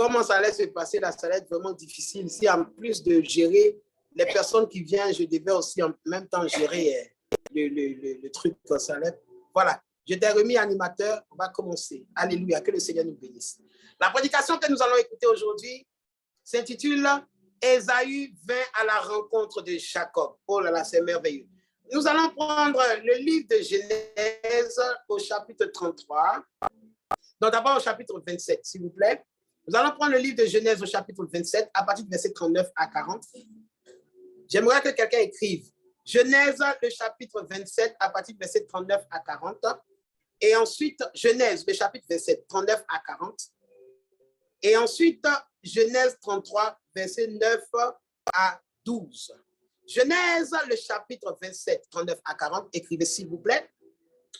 comment ça allait se passer là, ça allait être vraiment difficile. Si en plus de gérer les personnes qui viennent, je devais aussi en même temps gérer le truc. Ça allait... Voilà, je t'ai remis animateur, on va commencer. Alléluia, que le Seigneur nous bénisse. La prédication que nous allons écouter aujourd'hui s'intitule « Ésaü vint à la rencontre de Jacob ». Oh là là, c'est merveilleux. Nous allons prendre le livre de Genèse au chapitre 33. Donc d'abord au chapitre 27, s'il vous plaît. Nous allons prendre le livre de Genèse au chapitre 27, à partir du verset 39 à 40. J'aimerais que quelqu'un écrive Genèse, le chapitre 27, à partir du verset 39 à 40. Et ensuite, Genèse, le chapitre 27, 39 à 40. Et ensuite, Genèse 33, verset 9 à 12. Genèse, le chapitre 27, 39 à 40. Écrivez, s'il vous plaît.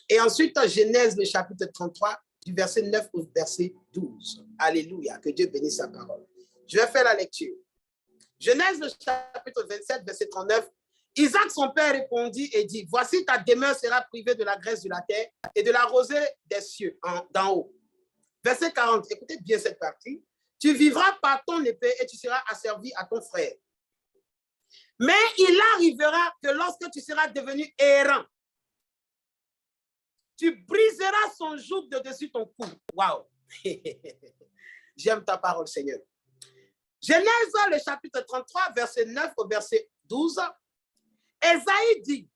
Et ensuite, Genèse, le chapitre 33, du verset 9 au verset 12. Alléluia, que Dieu bénisse sa parole. Je vais faire la lecture. Genèse, le chapitre 27, verset 39. Isaac, son père, répondit et dit, voici ta demeure sera privée de la graisse de la terre et de la rosée des cieux d'en haut. Verset 40, écoutez bien cette partie. Tu vivras par ton épée et tu seras asservi à ton frère. Mais il arrivera que lorsque tu seras devenu errant, tu briseras son joug de dessus ton cou. Waouh! J'aime ta parole, Seigneur. Genèse, le chapitre 33, verset 9 au verset 12. Ésaü dit,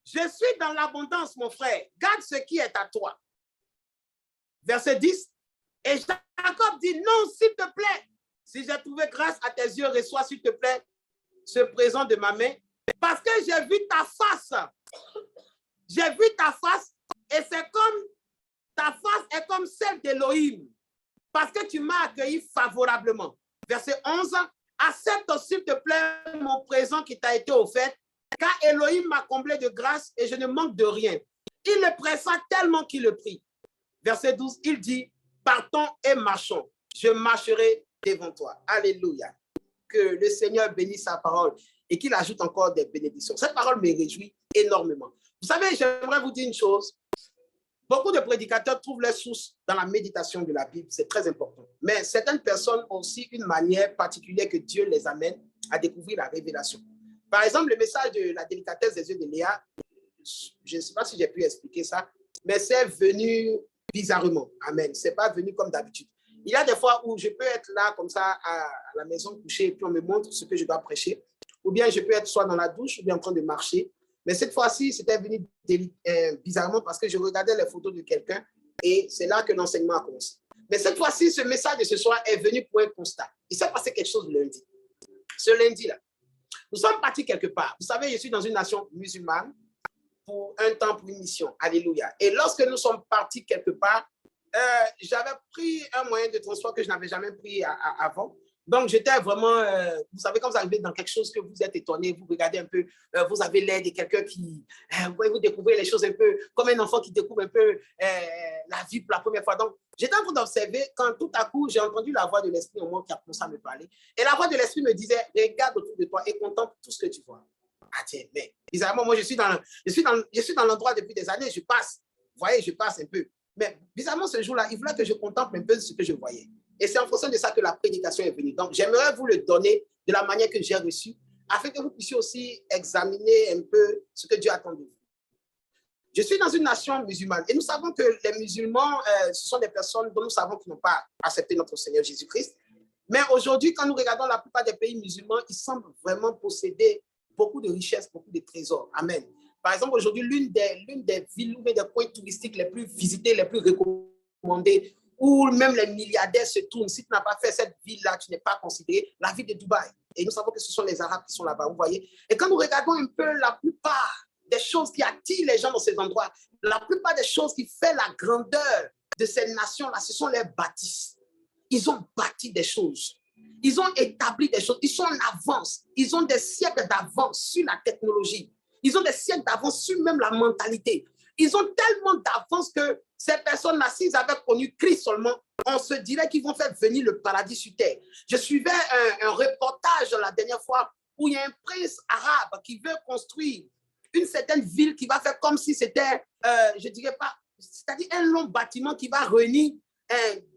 je suis dans l'abondance, mon frère. Garde ce qui est à toi. Verset 10. Et Jacob dit, non, s'il te plaît, si j'ai trouvé grâce à tes yeux, reçois, s'il te plaît, ce présent de ma main, parce que j'ai vu ta face. J'ai vu ta face et c'est comme, ta face est comme celle d'Élohim, parce que tu m'as accueilli favorablement. Verset 11, accepte s'il te plaît mon présent qui t'a été offert, car Élohim m'a comblé de grâce et je ne manque de rien. Il le pressa tellement qu'il le prit. Verset 12, il dit, partons et marchons, je marcherai devant toi. Alléluia. Que le Seigneur bénisse sa parole et qu'il ajoute encore des bénédictions. Cette parole me réjouit énormément. Vous savez, j'aimerais vous dire une chose. Beaucoup de prédicateurs trouvent leur source dans la méditation de la Bible. C'est très important. Mais certaines personnes ont aussi une manière particulière que Dieu les amène à découvrir la révélation. Par exemple, le message de la délicatesse des yeux de Léa, je ne sais pas si j'ai pu expliquer ça, mais c'est venu bizarrement. Amen. Ce n'est pas venu comme d'habitude. Il y a des fois où je peux être là comme ça à la maison couchée et puis on me montre ce que je dois prêcher. Ou bien je peux être soit dans la douche ou bien en train de marcher. Mais cette fois-ci, c'était venu bizarrement parce que je regardais les photos de quelqu'un et c'est là que l'enseignement a commencé. Mais cette fois-ci, ce message de ce soir est venu pour un constat. Il s'est passé quelque chose lundi. Ce lundi-là, nous sommes partis quelque part. Vous savez, je suis dans une nation musulmane pour un temps, pour une mission. Alléluia. Et lorsque nous sommes partis quelque part, j'avais pris un moyen de transport que je n'avais jamais pris avant. Donc, j'étais vraiment, vous savez, quand vous arrivez dans quelque chose que vous êtes étonné, vous regardez un peu, vous avez l'air de quelqu'un qui, vous découvrez les choses un peu, comme un enfant qui découvre un peu la vie pour la première fois. Donc, j'étais en train d'observer quand tout à coup, j'ai entendu la voix de l'Esprit au moment qui a commencé à me parler. Et la voix de l'Esprit me disait, regarde autour de toi et contemple tout ce que tu vois. Ah tiens, mais bizarrement, moi, je suis dans l'endroit depuis des années, je passe. Vous voyez, je passe un peu. Mais bizarrement, ce jour-là, il voulait que je contemple un peu ce que je voyais. Et c'est en fonction de ça que la prédication est venue. Donc, j'aimerais vous le donner de la manière que j'ai reçu, afin que vous puissiez aussi examiner un peu ce que Dieu attend de vous. Je suis dans une nation musulmane et nous savons que les musulmans, ce sont des personnes dont nous savons qu'ils n'ont pas accepté notre Seigneur Jésus-Christ. Mais aujourd'hui, quand nous regardons la plupart des pays musulmans, ils semblent vraiment posséder beaucoup de richesses, beaucoup de trésors. Amen. Par exemple, aujourd'hui, l'une des villes ou des coins touristiques les plus visités, les plus recommandés, où même les milliardaires se tournent. Si tu n'as pas fait cette ville-là, tu n'es pas considéré, la ville de Dubaï. Et nous savons que ce sont les Arabes qui sont là-bas, vous voyez. Et quand nous regardons un peu la plupart des choses qui attirent les gens dans ces endroits, la plupart des choses qui font la grandeur de ces nations-là, ce sont les bâtisses. Ils ont bâti des choses. Ils ont établi des choses. Ils sont en avance. Ils ont des siècles d'avance sur la technologie. Ils ont des siècles d'avance sur même la mentalité. Ils ont tellement d'avance que ces personnes-là, s'ils avaient connu Christ seulement, on se dirait qu'ils vont faire venir le paradis sur terre. Je suivais un reportage la dernière fois où il y a un prince arabe qui veut construire une certaine ville qui va faire comme si c'était, je dirais pas, c'est-à-dire un long bâtiment qui va réunir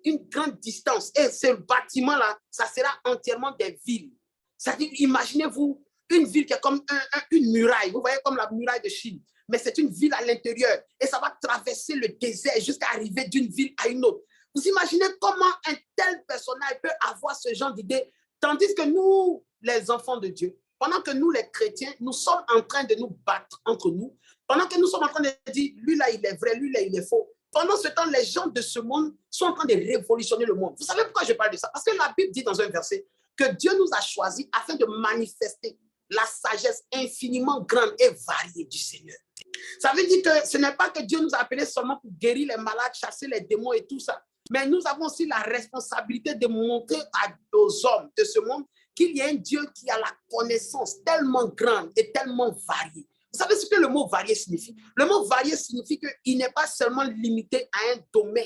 une grande distance. Et ce bâtiment-là, ça sera entièrement des villes. C'est-à-dire, imaginez-vous une ville qui est comme une muraille. Vous voyez, comme la muraille de Chine. Mais c'est une ville à l'intérieur. Et ça va traverser le désert jusqu'à arriver d'une ville à une autre. Vous imaginez comment un tel personnage peut avoir ce genre d'idée, tandis que nous, les enfants de Dieu, pendant que nous, les chrétiens, nous sommes en train de nous battre entre nous, pendant que nous sommes en train de dire, lui là, il est vrai, lui là, il est faux. Pendant ce temps, les gens de ce monde sont en train de révolutionner le monde. Vous savez pourquoi je parle de ça? Parce que la Bible dit dans un verset que Dieu nous a choisis afin de manifester la sagesse infiniment grande et variée du Seigneur. Ça veut dire que ce n'est pas que Dieu nous a appelés seulement pour guérir les malades, chasser les démons et tout ça. Mais nous avons aussi la responsabilité de montrer aux hommes de ce monde qu'il y a un Dieu qui a la connaissance tellement grande et tellement variée. Vous savez ce que le mot varié signifie? Le mot varié signifie qu'il n'est pas seulement limité à un domaine,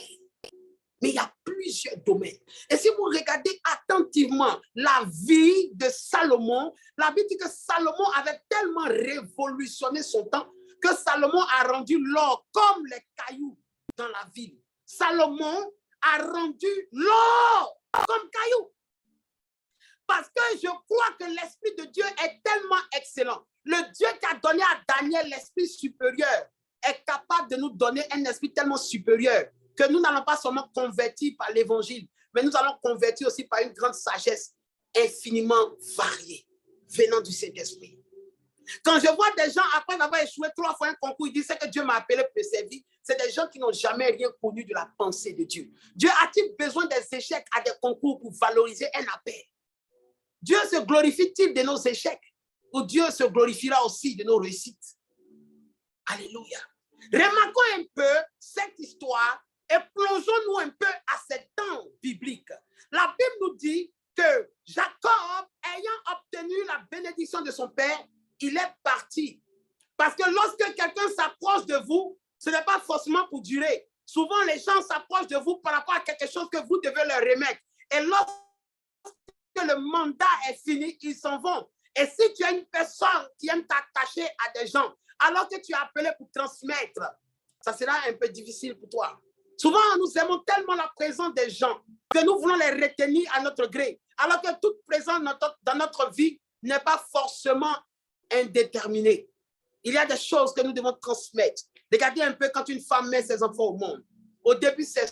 mais il y a plusieurs domaines. Et si vous regardez attentivement la vie de Salomon, la Bible dit que Salomon avait tellement révolutionné son temps que Salomon a rendu l'or comme les cailloux dans la ville. Salomon a rendu l'or comme cailloux. Parce que je crois que l'Esprit de Dieu est tellement excellent. Le Dieu qui a donné à Daniel l'Esprit supérieur est capable de nous donner un esprit tellement supérieur que nous n'allons pas seulement convertir par l'Évangile, mais nous allons convertir aussi par une grande sagesse infiniment variée venant du Saint-Esprit. Quand je vois des gens, après avoir échoué 3 fois un concours, ils disent que Dieu m'a appelé pour le servir. C'est des gens qui n'ont jamais rien connu de la pensée de Dieu. Dieu a-t-il besoin des échecs à des concours pour valoriser un appel? Dieu se glorifie-t-il de nos échecs ou Dieu se glorifiera aussi de nos réussites? Alléluia. Remarquons un peu cette histoire et plongeons-nous un peu à ce temps biblique. La Bible nous dit que Jacob, ayant obtenu la bénédiction de son père, il est parti. Parce que lorsque quelqu'un s'approche de vous, ce n'est pas forcément pour durer. Souvent, les gens s'approchent de vous par rapport à quelque chose que vous devez leur remettre. Et lorsque le mandat est fini, ils s'en vont. Et si tu es une personne qui aime t'attacher à des gens, alors que tu es appelé pour transmettre, ça sera un peu difficile pour toi. Souvent, nous aimons tellement la présence des gens que nous voulons les retenir à notre gré, alors que toute présence dans notre vie n'est pas forcément indéterminée. Il y a des choses que nous devons transmettre. Regardez un peu quand une femme met ses enfants au monde. Au début, c'est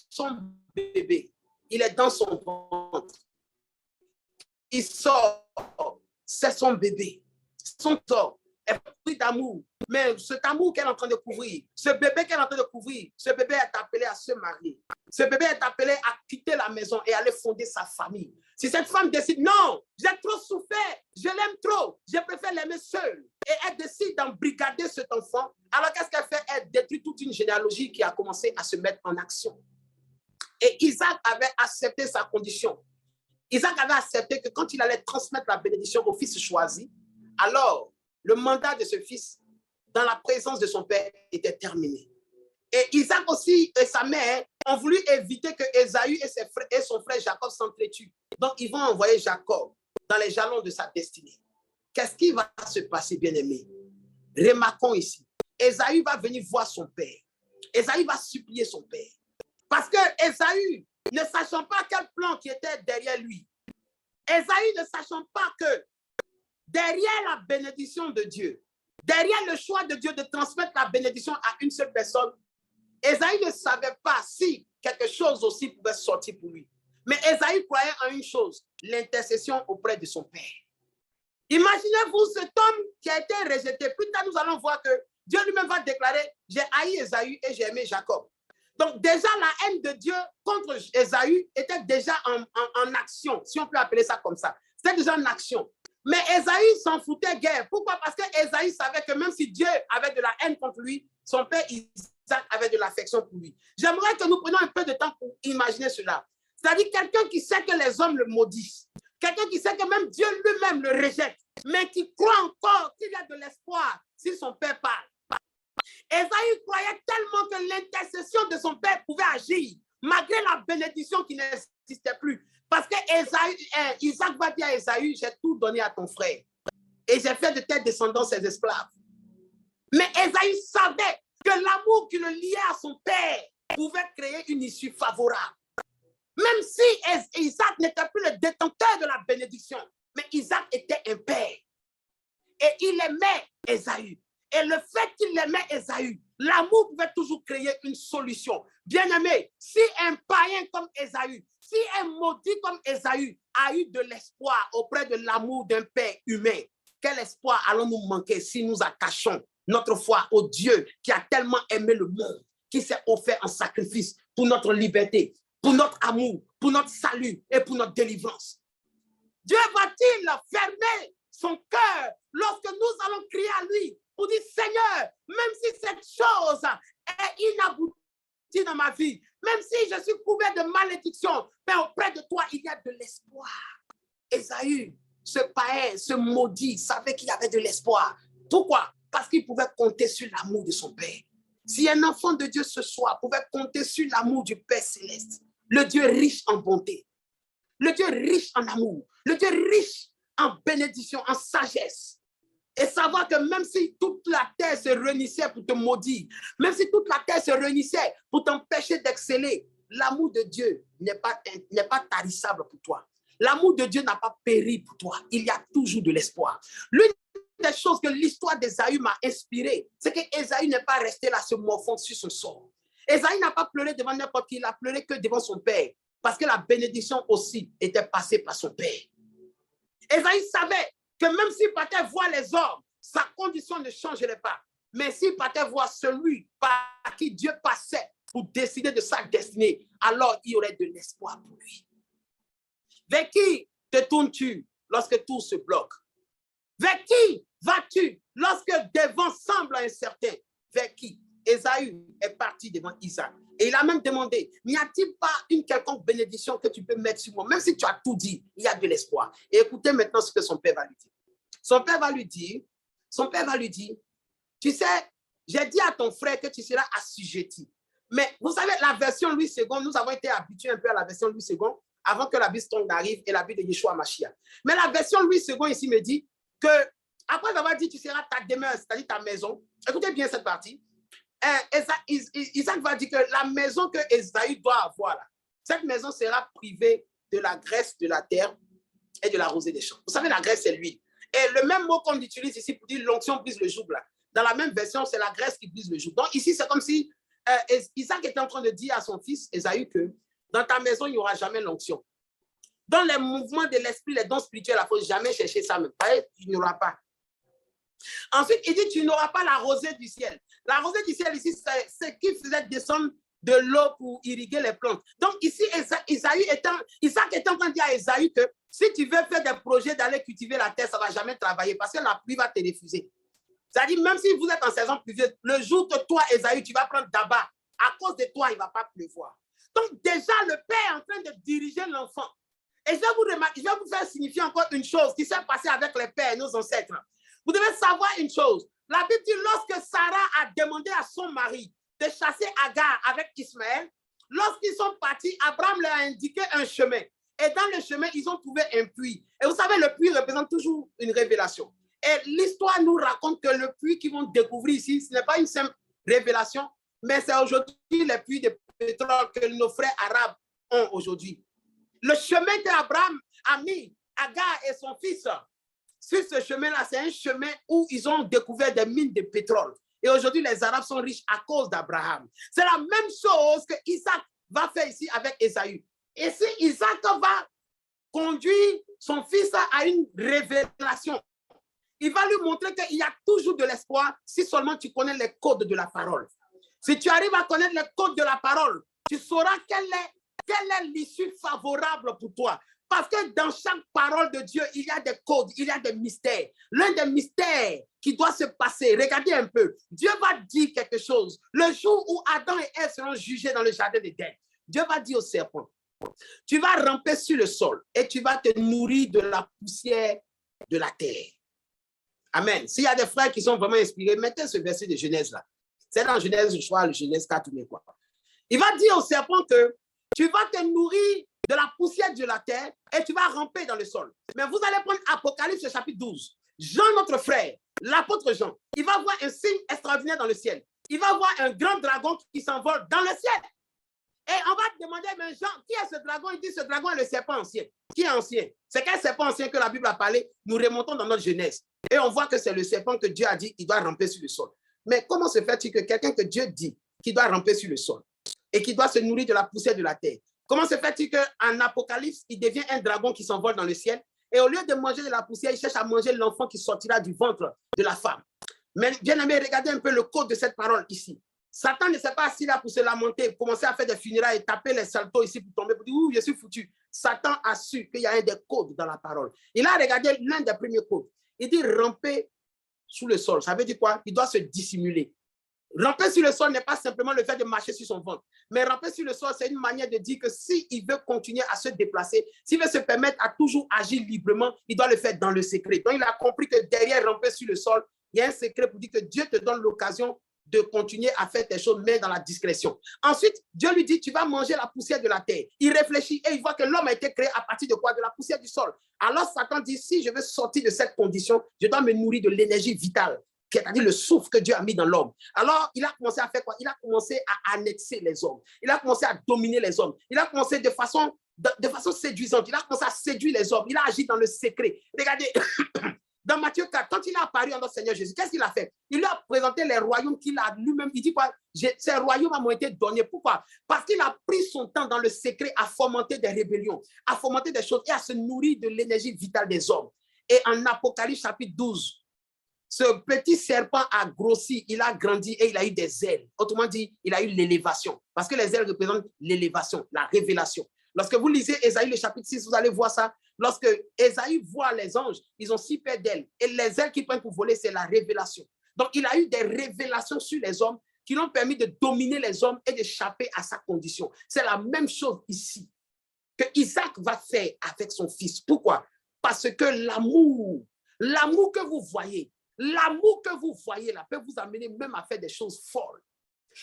son bébé. Il est dans son ventre. Il sort. C'est son bébé. Son corps est pris d'amour. Mais cet amour qu'elle est en train de couvrir, ce bébé qu'elle est en train de couvrir, ce bébé est appelé à se marier. Ce bébé est appelé à quitter la maison et aller fonder sa famille. Si cette femme décide, non, j'ai trop souffert, je l'aime trop, je préfère l'aimer seule, et elle décide d'embrigader cet enfant, alors qu'est-ce qu'elle fait? Elle détruit toute une généalogie qui a commencé à se mettre en action. Et Isaac avait accepté sa condition. Isaac avait accepté que quand il allait transmettre la bénédiction au fils choisi, alors le mandat de ce fils dans la présence de son père était terminé. Et Isaac aussi et sa mère ont voulu éviter que Ésaü et son frère Jacob s'entretuent. Donc, ils vont envoyer Jacob dans les jalons de sa destinée. Qu'est-ce qui va se passer, bien-aimé? Remarquons ici. Ésaü va venir voir son père. Ésaü va supplier son père. Parce que Ésaü, ne sachant pas quel plan qui était derrière lui, Ésaü ne sachant pas que derrière la bénédiction de Dieu, derrière le choix de Dieu de transmettre la bénédiction à une seule personne, Ésaü ne savait pas si quelque chose aussi pouvait sortir pour lui. Mais Ésaü croyait en une chose, l'intercession auprès de son père. Imaginez-vous cet homme qui a été rejeté. Plus tard, nous allons voir que Dieu lui-même va déclarer, j'ai haï Ésaü et j'ai aimé Jacob. Donc déjà, la haine de Dieu contre Ésaü était déjà en action, si on peut appeler ça comme ça. C'était déjà en action. Mais Ésaü s'en foutait guère. Pourquoi? Parce que Ésaü savait que même si Dieu avait de la haine contre lui, son père Isaac avait de l'affection pour lui. J'aimerais que nous prenions un peu de temps pour imaginer cela. C'est-à-dire quelqu'un qui sait que les hommes le maudissent. Quelqu'un qui sait que même Dieu lui-même le rejette, mais qui croit encore qu'il y a de l'espoir si son père parle. Ésaü croyait tellement que l'intercession de son père pouvait agir, malgré la bénédiction qui n'existait plus. Parce que Isaac va dire à Ésaü, j'ai tout donné à ton frère. Et j'ai fait de tes descendants ses esclaves. Mais Ésaü savait que l'amour qui le liait à son père pouvait créer une issue favorable. Même si Isaac n'était plus le détenteur de la bénédiction, mais Isaac était un père. Et il aimait Ésaü. Et le fait qu'il aimait Ésaü, l'amour pouvait toujours créer une solution. Bien-aimé, si un païen comme Ésaü, si un maudit comme Ésaü a eu de l'espoir auprès de l'amour d'un père humain, quel espoir allons-nous manquer si nous attachons notre foi au Dieu qui a tellement aimé le monde, qui s'est offert en sacrifice pour notre liberté, pour notre amour, pour notre salut et pour notre délivrance? Dieu va-t-il fermer son cœur lorsque nous allons crier à lui pour dire, Seigneur, même si cette chose est inaboutie dans ma vie, même si je suis couvert de malédiction, mais auprès de toi, il y a de l'espoir. Ésaü, ce païen, ce maudit, savait qu'il y avait de l'espoir. Pourquoi? Parce qu'il pouvait compter sur l'amour de son Père. Si un enfant de Dieu ce soir pouvait compter sur l'amour du Père céleste, le Dieu riche en bonté, le Dieu riche en amour, le Dieu riche en bénédiction, en sagesse, et savoir que même si toute la terre se réunissait pour te maudire, même si toute la terre se réunissait pour t'empêcher d'exceller, l'amour de Dieu n'est pas tarissable pour toi. L'amour de Dieu n'a pas péri pour toi. Il y a toujours de l'espoir. L'une des choses que l'histoire d'Ésaü m'a inspiré, c'est qu'Ésaü n'est pas resté là se morfondre sur son sort. Ésaü n'a pas pleuré devant n'importe qui, il a pleuré que devant son père, parce que la bénédiction aussi était passée par son père. Ésaü savait que même s'il partait voir les hommes, sa condition ne changerait pas. Mais s'il partait voir celui par qui Dieu passait pour décider de sa destinée, alors il y aurait de l'espoir pour lui. Vers qui te tournes-tu lorsque tout se bloque? Vers qui vas-tu lorsque des vents semblent incertains? Vers qui? Ésaü est parti devant Isaac. Et il a même demandé, n'y a-t-il pas une quelconque bénédiction que tu peux mettre sur moi? Même si tu as tout dit, il y a de l'espoir. Et écoutez maintenant ce que son père va lui dire. Son père va lui dire, tu sais, j'ai dit à ton frère que tu seras assujetti. Mais vous savez, la version Louis II, nous avons été habitués un peu à la version Louis II avant que la Bible Strong arrive et la Bible de Yeshua Mashiach. Mais la version Louis II ici me dit que, après avoir dit tu seras ta demeure, c'est-à-dire ta maison, écoutez bien cette partie, Isaac va dire que la maison que Ésaü doit avoir, là, cette maison sera privée de la graisse de la terre et de la rosée des champs. Vous savez, la graisse, c'est l'huile. Et le même mot qu'on utilise ici pour dire l'onction brise le joug, là. Dans la même version, c'est la graisse qui brise le joug. Donc ici, c'est comme si Isaac était en train de dire à son fils Ésaü que dans ta maison, il n'y aura jamais l'onction. Dans les mouvements de l'esprit, les dons spirituels, il ne faut jamais chercher ça même. Tu n'auras pas. Ensuite, il dit, tu n'auras pas la rosée du ciel. La rosée du ciel, ici, c'est ce qui faisait descendre de l'eau pour irriguer les plantes. Donc ici, Isaac est en train de dire à Ésaü que si tu veux faire des projets d'aller cultiver la terre, ça ne va jamais travailler parce que la pluie va te refuser. C'est-à-dire, même si vous êtes en saison pluvieuse, le jour que toi, Ésaü, tu vas prendre d'abat, à cause de toi, il ne va pas pleuvoir. Donc déjà, le père est en train de diriger l'enfant. Et je vais vous faire signifier encore une chose qui s'est passée avec les pères, nos ancêtres. Vous devez savoir une chose. La Bible dit, lorsque Sarah a demandé à son mari de chasser Agar avec Ismaël, lorsqu'ils sont partis, Abraham leur a indiqué un chemin. Et dans le chemin, ils ont trouvé un puits. Et vous savez, le puits représente toujours une révélation. Et l'histoire nous raconte que le puits qu'ils vont découvrir ici, ce n'est pas une simple révélation, mais c'est aujourd'hui les puits de pétrole que nos frères arabes ont aujourd'hui. Le chemin qu'Abraham a mis, Agar et son fils, sur ce chemin-là, c'est un chemin où ils ont découvert des mines de pétrole. Et aujourd'hui, les Arabes sont riches à cause d'Abraham. C'est la même chose que Isaac va faire ici avec Ésaü. Et si Isaac va conduire son fils à une révélation, il va lui montrer qu'il y a toujours de l'espoir si seulement tu connais les codes de la parole. Si tu arrives à connaître les codes de la parole, tu sauras quelle est l'issue favorable pour toi. Parce que dans chaque parole de Dieu, il y a des codes, il y a des mystères. L'un des mystères qui doit se passer, regardez un peu, Dieu va dire quelque chose. Le jour où Adam et Ève seront jugés dans le jardin d'Éden, Dieu va dire au serpent, tu vas ramper sur le sol et tu vas te nourrir de la poussière de la terre. Amen. S'il y a des frères qui sont vraiment inspirés, mettez ce verset de Genèse là. C'est dans Genèse, je crois, le Genèse 4 ou quoi. Il va dire au serpent que tu vas te nourrir de la poussière de la terre et tu vas ramper dans le sol. Mais vous allez prendre Apocalypse chapitre 12. Jean, notre frère, l'apôtre Jean, il va voir un signe extraordinaire dans le ciel. Il va voir un grand dragon qui s'envole dans le ciel. Et on va te demander, mais Jean, qui est ce dragon? Il dit, ce dragon est le serpent ancien. Qui est ancien? C'est quel serpent ancien que la Bible a parlé? Nous remontons dans notre jeunesse. Et on voit que c'est le serpent que Dieu a dit, il doit ramper sur le sol. Mais comment se fait-il que quelqu'un que Dieu dit qu'il doit ramper sur le sol et qui doit se nourrir de la poussière de la terre? Comment se fait-il qu'en Apocalypse, il devient un dragon qui s'envole dans le ciel et au lieu de manger de la poussière, il cherche à manger l'enfant qui sortira du ventre de la femme? Mais bien aimé, regardez un peu le code de cette parole ici. Satan ne s'est pas assis là pour se lamenter, pour commencer à faire des funérailles et taper les saltos ici pour tomber, pour dire, ouh, je suis foutu. Satan a su qu'il y a un des codes dans la parole. Il a regardé l'un des premiers codes. Il dit ramper sous le sol. Ça veut dire quoi? Il doit se dissimuler. Ramper sur le sol n'est pas simplement le fait de marcher sur son ventre. Mais ramper sur le sol, c'est une manière de dire que s'il veut continuer à se déplacer, s'il veut se permettre à toujours agir librement, il doit le faire dans le secret. Donc, il a compris que derrière ramper sur le sol, il y a un secret pour dire que Dieu te donne l'occasion de continuer à faire tes choses, mais dans la discrétion. Ensuite, Dieu lui dit, tu vas manger la poussière de la terre. Il réfléchit et il voit que l'homme a été créé à partir de quoi? De la poussière du sol. Alors Satan dit, si je veux sortir de cette condition, je dois me nourrir de l'énergie vitale, c'est-à-dire le souffle que Dieu a mis dans l'homme. Alors, il a commencé à faire quoi? Il a commencé à annexer les hommes. Il a commencé à dominer les hommes. Il a commencé de façon séduisante. Il a commencé à séduire les hommes. Il a agi dans le secret. Regardez, dans Matthieu 4, quand il a apparu à notre Seigneur Jésus, qu'est-ce qu'il a fait? Il lui a présenté les royaumes qu'il a lui-même. Il dit quoi? Ces royaumes m'ont été donnés. Pourquoi? Parce qu'il a pris son temps dans le secret à fomenter des rébellions, à fomenter des choses et à se nourrir de l'énergie vitale des hommes. Et en Apocalypse chapitre 12, ce petit serpent a grossi, il a grandi et il a eu des ailes. Autrement dit, il a eu l'élévation. Parce que les ailes représentent l'élévation, la révélation. Lorsque vous lisez Ésaïe, le chapitre 6, vous allez voir ça. Lorsque Ésaïe voit les anges, ils ont 6 paires d'ailes. Et les ailes qu'ils prennent pour voler, c'est la révélation. Donc, il a eu des révélations sur les hommes qui l'ont permis de dominer les hommes et d'échapper à sa condition. C'est la même chose ici que Isaac va faire avec son fils. Pourquoi? Parce que l'amour que vous voyez, là, peut vous amener même à faire des choses folles.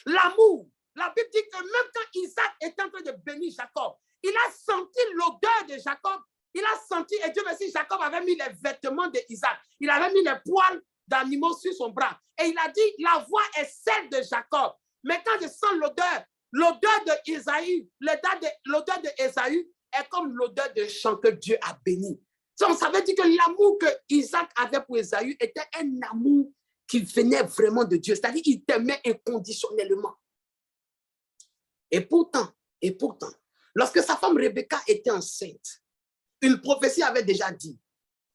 L'amour, la Bible dit que même quand Isaac est en train de bénir Jacob, il a senti l'odeur de Jacob. Il a senti, et Dieu merci, Jacob avait mis les vêtements d'Isaac. Il avait mis les poils d'animaux sur son bras. Et il a dit, la voix est celle de Jacob. Mais quand je sens l'odeur d'Ésaü, l'odeur d'Ésaü est comme l'odeur de chant que Dieu a béni. Donc, ça veut dire que l'amour que Isaac avait pour Ésaü était un amour qui venait vraiment de Dieu. C'est-à-dire qu'il t'aimait inconditionnellement. Et pourtant, lorsque sa femme Rebecca était enceinte, une prophétie avait déjà dit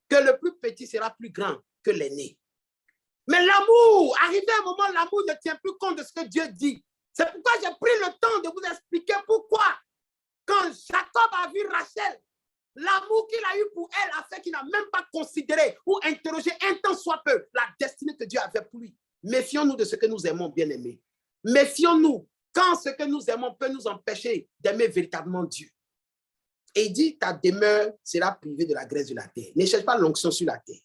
que le plus petit sera plus grand que l'aîné. Mais l'amour, arrivé à un moment, l'amour ne tient plus compte de ce que Dieu dit. C'est pourquoi j'ai pris le temps de vous expliquer pourquoi, quand Jacob a vu Rachel, l'amour qu'il a eu pour elle a fait qu'il n'a même pas considéré ou interrogé un tant soit peu la destinée que Dieu avait pour lui. Méfions-nous de ce que nous aimons, bien-aimés. Méfions-nous quand ce que nous aimons peut nous empêcher d'aimer véritablement Dieu. Et il dit, ta demeure sera privée de la graisse de la terre. Ne cherche pas l'onction sur la terre.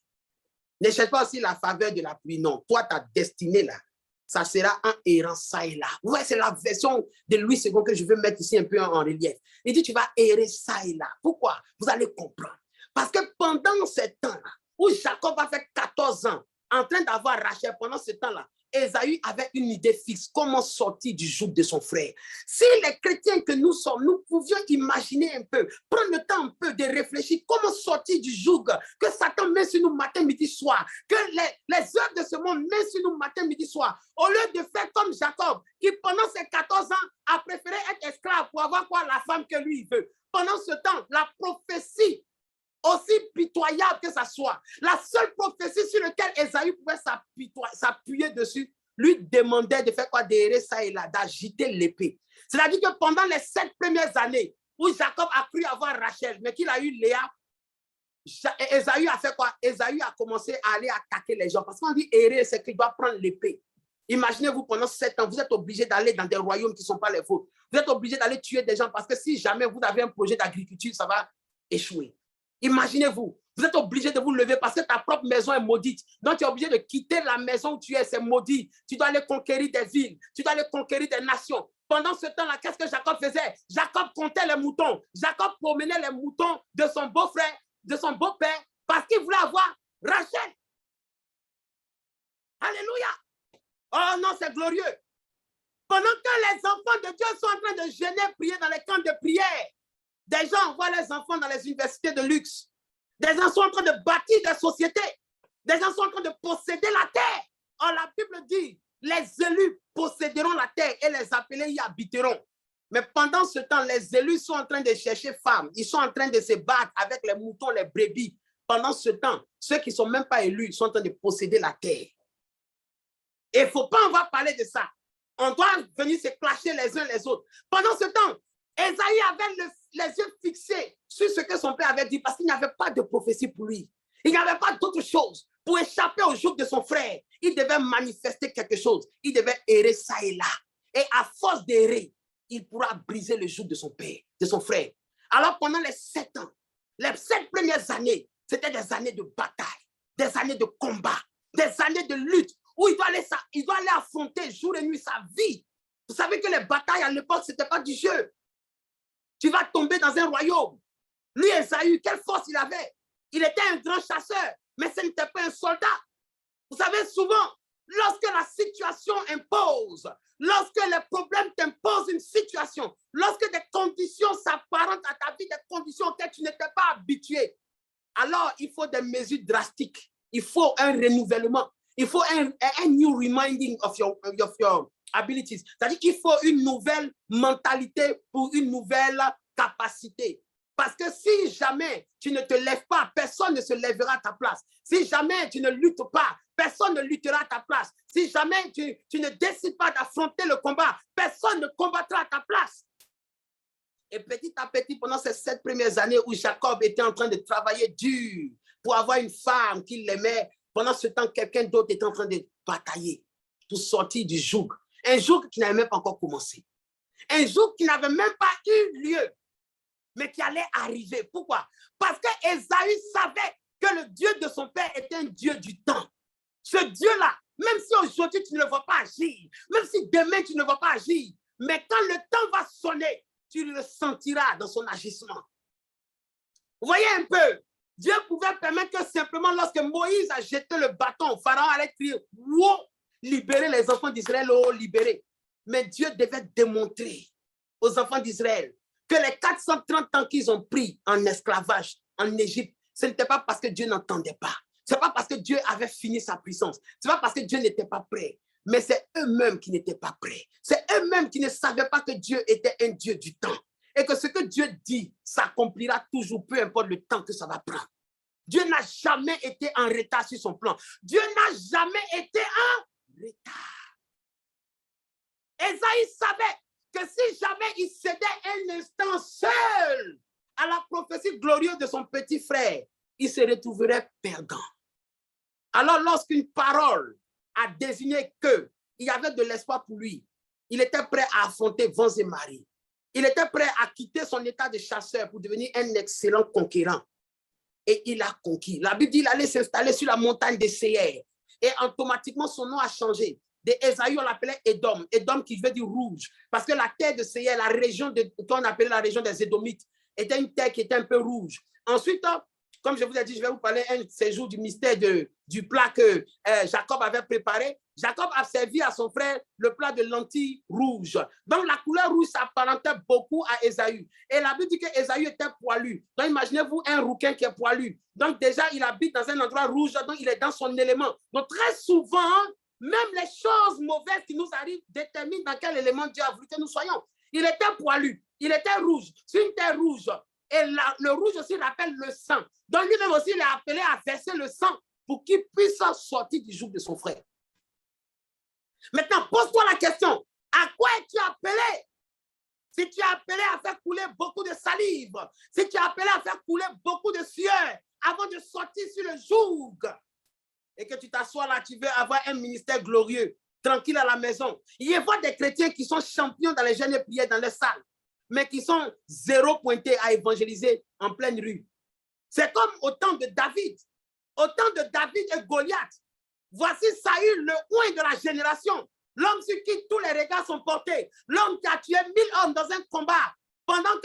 Ne cherche pas aussi la faveur de la pluie. Non, toi, ta destinée là, ça sera un errant ça et là. Ouais, c'est la version de Louis II que je veux mettre ici un peu en relief. Il dit, tu vas errer ça et là. Pourquoi? Vous allez comprendre. Parce que pendant ce temps-là, où Jacob a fait 14 ans, en train d'avoir Rachel, pendant ce temps-là, Ésaü avait une idée fixe, comment sortir du joug de son frère. Si les chrétiens que nous sommes, nous pouvions imaginer un peu, prendre le temps un peu de réfléchir, comment sortir du joug que Satan met sur nous matin, midi, soir, que les œuvres de ce monde mettent sur nous matin, midi, soir, au lieu de faire comme Jacob, qui pendant ses 14 ans a préféré être esclave pour avoir quoi? La femme que lui veut. Pendant ce temps, la prophétie, aussi pitoyable que ça soit, la seule prophétie sur laquelle Ésaü pouvait s'appuyer dessus, lui demandait de faire quoi? D'errer ça et là, d'agiter l'épée. C'est-à-dire que pendant les 7 premières années où Jacob a cru avoir Rachel, mais qu'il a eu Léa, Ésaü a fait quoi? Ésaü a commencé à aller attaquer les gens. Parce qu'on dit errer, c'est qu'il doit prendre l'épée. Imaginez-vous, pendant 7 ans, vous êtes obligé d'aller dans des royaumes qui ne sont pas les vôtres. Vous êtes obligé d'aller tuer des gens parce que si jamais vous avez un projet d'agriculture, ça va échouer. Imaginez-vous, vous êtes obligé de vous lever parce que ta propre maison est maudite. Donc, tu es obligé de quitter la maison où tu es, c'est maudit. Tu dois aller conquérir des villes, tu dois aller conquérir des nations. Pendant ce temps-là, qu'est-ce que Jacob faisait? Jacob comptait les moutons. Jacob promenait les moutons de son beau-frère, de son beau-père, parce qu'il voulait avoir Rachel. Alléluia. Oh non, c'est glorieux. Pendant que les enfants de Dieu sont en train de jeûner, prier dans les camps de prière, des gens envoient les enfants dans les universités de luxe. Des gens sont en train de bâtir des sociétés. Des gens sont en train de posséder la terre. Or, la Bible dit, les élus posséderont la terre et les appelés y habiteront. Mais pendant ce temps, les élus sont en train de chercher femmes. Ils sont en train de se battre avec les moutons, les brebis. Pendant ce temps, ceux qui ne sont même pas élus sont en train de posséder la terre. Et il ne faut pas en voir parler de ça. On doit venir se clasher les uns les autres. Pendant ce temps, Ésaïe avait les yeux fixés sur ce que son père avait dit parce qu'il n'y avait pas de prophétie pour lui. Il n'y avait pas d'autre chose. Pour échapper au joug de son frère, il devait manifester quelque chose. Il devait errer ça et là. Et à force d'errer, il pourra briser le joug de son père, de son frère. Alors pendant les 7 ans, les 7 premières années, c'était des années de bataille, des années de combat, des années de lutte, où il doit aller affronter jour et nuit sa vie. Vous savez que les batailles à l'époque, ce n'était pas du jeu. Tu vas tomber dans un royaume. Lui, Ésaü, quelle force il avait? Il était un grand chasseur, mais ce n'était pas un soldat. Vous savez, souvent, lorsque la situation impose, lorsque les problèmes t'imposent une situation, lorsque des conditions s'apparentent à ta vie, des conditions auxquelles tu n'étais pas habitué, alors il faut des mesures drastiques. Il faut un renouvellement. Il faut un new reminding of your abilities. C'est-à-dire qu'il faut une nouvelle mentalité pour une nouvelle capacité. Parce que si jamais tu ne te lèves pas, personne ne se lèvera à ta place. Si jamais tu ne luttes pas, personne ne luttera à ta place. Si jamais tu ne décides pas d'affronter le combat, personne ne combattra à ta place. Et petit à petit, pendant ces 7 premières années où Jacob était en train de travailler dur pour avoir une femme qui l'aimait, pendant ce temps, quelqu'un d'autre était en train de batailler pour sortir du joug. Un joug qui n'avait même pas encore commencé. Un joug qui n'avait même pas eu lieu, mais qui allait arriver. Pourquoi? Parce que Ésaü savait que le Dieu de son père était un Dieu du temps. Ce Dieu-là, même si aujourd'hui tu ne le vois pas agir, même si demain tu ne le vois pas agir, mais quand le temps va sonner, tu le sentiras dans son agissement. Vous voyez un peu? Dieu pouvait permettre que simplement lorsque Moïse a jeté le bâton, Pharaon allait crier, « Wow, libérez les enfants d'Israël, oh, libérez ». Mais Dieu devait démontrer aux enfants d'Israël que les 430 ans qu'ils ont pris en esclavage en Égypte, ce n'était pas parce que Dieu n'entendait pas. Ce n'est pas parce que Dieu avait fini sa puissance. Ce n'est pas parce que Dieu n'était pas prêt. Mais c'est eux-mêmes qui n'étaient pas prêts. C'est eux-mêmes qui ne savaient pas que Dieu était un Dieu du temps. Et que ce que Dieu dit s'accomplira toujours, peu importe le temps que ça va prendre. Dieu n'a jamais été en retard sur son plan. Dieu n'a jamais été en retard. Ésaïe savait que si jamais il cédait un instant seul à la prophétie glorieuse de son petit frère, il se retrouverait perdant. Alors lorsqu'une parole a désigné qu'il y avait de l'espoir pour lui, il était prêt à affronter vents et marées. Il était prêt à quitter son état de chasseur pour devenir un excellent conquérant. Et il a conquis. La Bible dit qu'il allait s'installer sur la montagne de Séir. Et automatiquement, son nom a changé. De Ésaü, on l'appelait Édom. Édom qui veut dire rouge. Parce que la terre de Séir, la région qu'on appelait la région des Édomites, était une terre qui était un peu rouge. Ensuite, comme je vous ai dit, je vais vous parler un séjour du mystère du plat que Jacob avait préparé. Jacob a servi à son frère le plat de lentilles rouges. Donc, la couleur rouge s'apparentait beaucoup à Ésaü. Et la Bible dit que Ésaü était poilu. Donc, imaginez-vous un rouquin qui est poilu. Donc, déjà, il habite dans un endroit rouge, donc il est dans son élément. Donc, très souvent, même les choses mauvaises qui nous arrivent déterminent dans quel élément Dieu a voulu que nous soyons. Il était poilu, il était rouge, c'est une terre rouge. Et le rouge aussi rappelle le sang. Donc lui-même aussi, il est appelé à verser le sang pour qu'il puisse sortir du joug de son frère. Maintenant, pose-toi la question, à quoi es-tu appelé? Si tu es appelé à faire couler beaucoup de salive, si tu es appelé à faire couler beaucoup de sueur avant de sortir sur le joug, et que tu t'assois là, tu veux avoir un ministère glorieux, tranquille à la maison. Il y a des chrétiens qui sont champions dans les jeûnes et prières dans les salles, mais qui sont zéro pointés à évangéliser en pleine rue. C'est comme au temps de David. Au temps de David et Goliath. Voici Saül, le oint de la génération. L'homme sur qui tous les regards sont portés. L'homme qui a tué 1000 hommes dans un combat. Pendant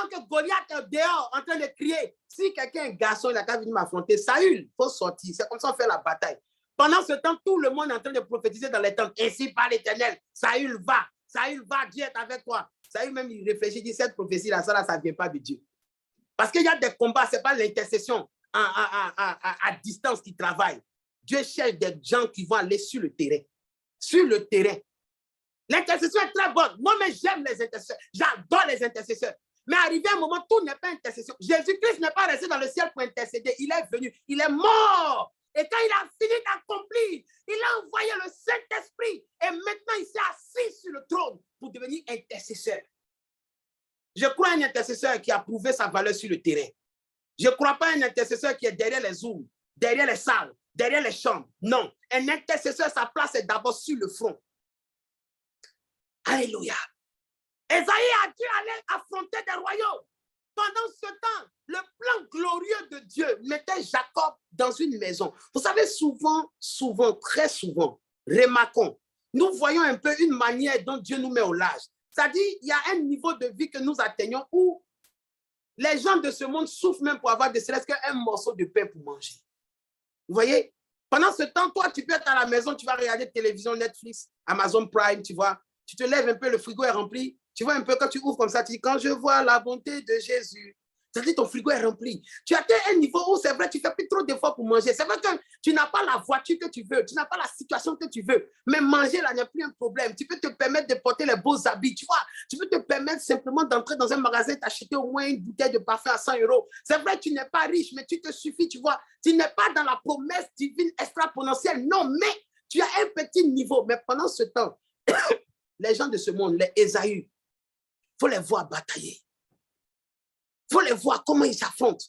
que Goliath est dehors en train de crier, si quelqu'un est un garçon, il a qu'à venir m'affronter. Saül, il faut sortir. C'est comme ça qu'on fait la bataille. Pendant ce temps, tout le monde est en train de prophétiser dans les tentes. Ainsi par l'Éternel, Saül va, Dieu est avec toi. Saül même, il réfléchit, il dit, cette prophétie-là, ça ne vient pas de Dieu. Parce qu'il y a des combats, ce n'est pas l'intercession à distance qui travaille. Dieu cherche des gens qui vont aller sur le terrain. Sur le terrain. L'intercession est très bonne. Moi-même, j'aime les intercesseurs. J'adore les intercesseurs. Mais arrivé un moment, tout n'est pas intercession. Jésus-Christ n'est pas resté dans le ciel pour intercéder. Il est venu. Il est mort. Et quand il a fini d'accomplir, il a envoyé le Saint-Esprit. Et maintenant, il s'est assis sur le trône pour devenir intercesseur. Je crois à un intercesseur qui a prouvé sa valeur sur le terrain. Je ne crois pas à un intercesseur qui est derrière les zooms, derrière les salles, derrière les chambres. Non. Un intercesseur, sa place est d'abord sur le front. Alléluia. Esaïe a dû aller affronter des royaumes. Pendant ce temps, le plan glorieux de Dieu mettait Jacob dans une maison. Vous savez, souvent, très souvent, remarquons, nous voyons un peu une manière dont Dieu nous met au large. C'est-à-dire, il y a un niveau de vie que nous atteignons où les gens de ce monde souffrent même pour avoir de serait-ce qu'un morceau de pain pour manger. Vous voyez? Pendant ce temps, toi, tu peux être à la maison, tu vas regarder télévision, Netflix, Amazon Prime, tu vois. Tu te lèves un peu, le frigo est rempli. Tu vois un peu, quand tu ouvres comme ça, tu dis, quand je vois la bonté de Jésus, c'est-à-dire ton frigo est rempli. Tu atteins un niveau où c'est vrai, tu ne fais plus trop d'efforts pour manger. C'est vrai que tu n'as pas la voiture que tu veux, tu n'as pas la situation que tu veux, mais manger là n'est plus un problème. Tu peux te permettre de porter les beaux habits, tu vois. Tu peux te permettre simplement d'entrer dans un magasin et t'acheter au moins une bouteille de parfum à 100 €. C'est vrai, tu n'es pas riche, mais tu te suffis, tu vois. Tu n'es pas dans la promesse divine extra-potentielle. Non, mais tu as un petit niveau. Mais pendant ce temps, les gens de ce monde, les Ésaü, il faut les voir batailler. Il faut les voir comment ils s'affrontent.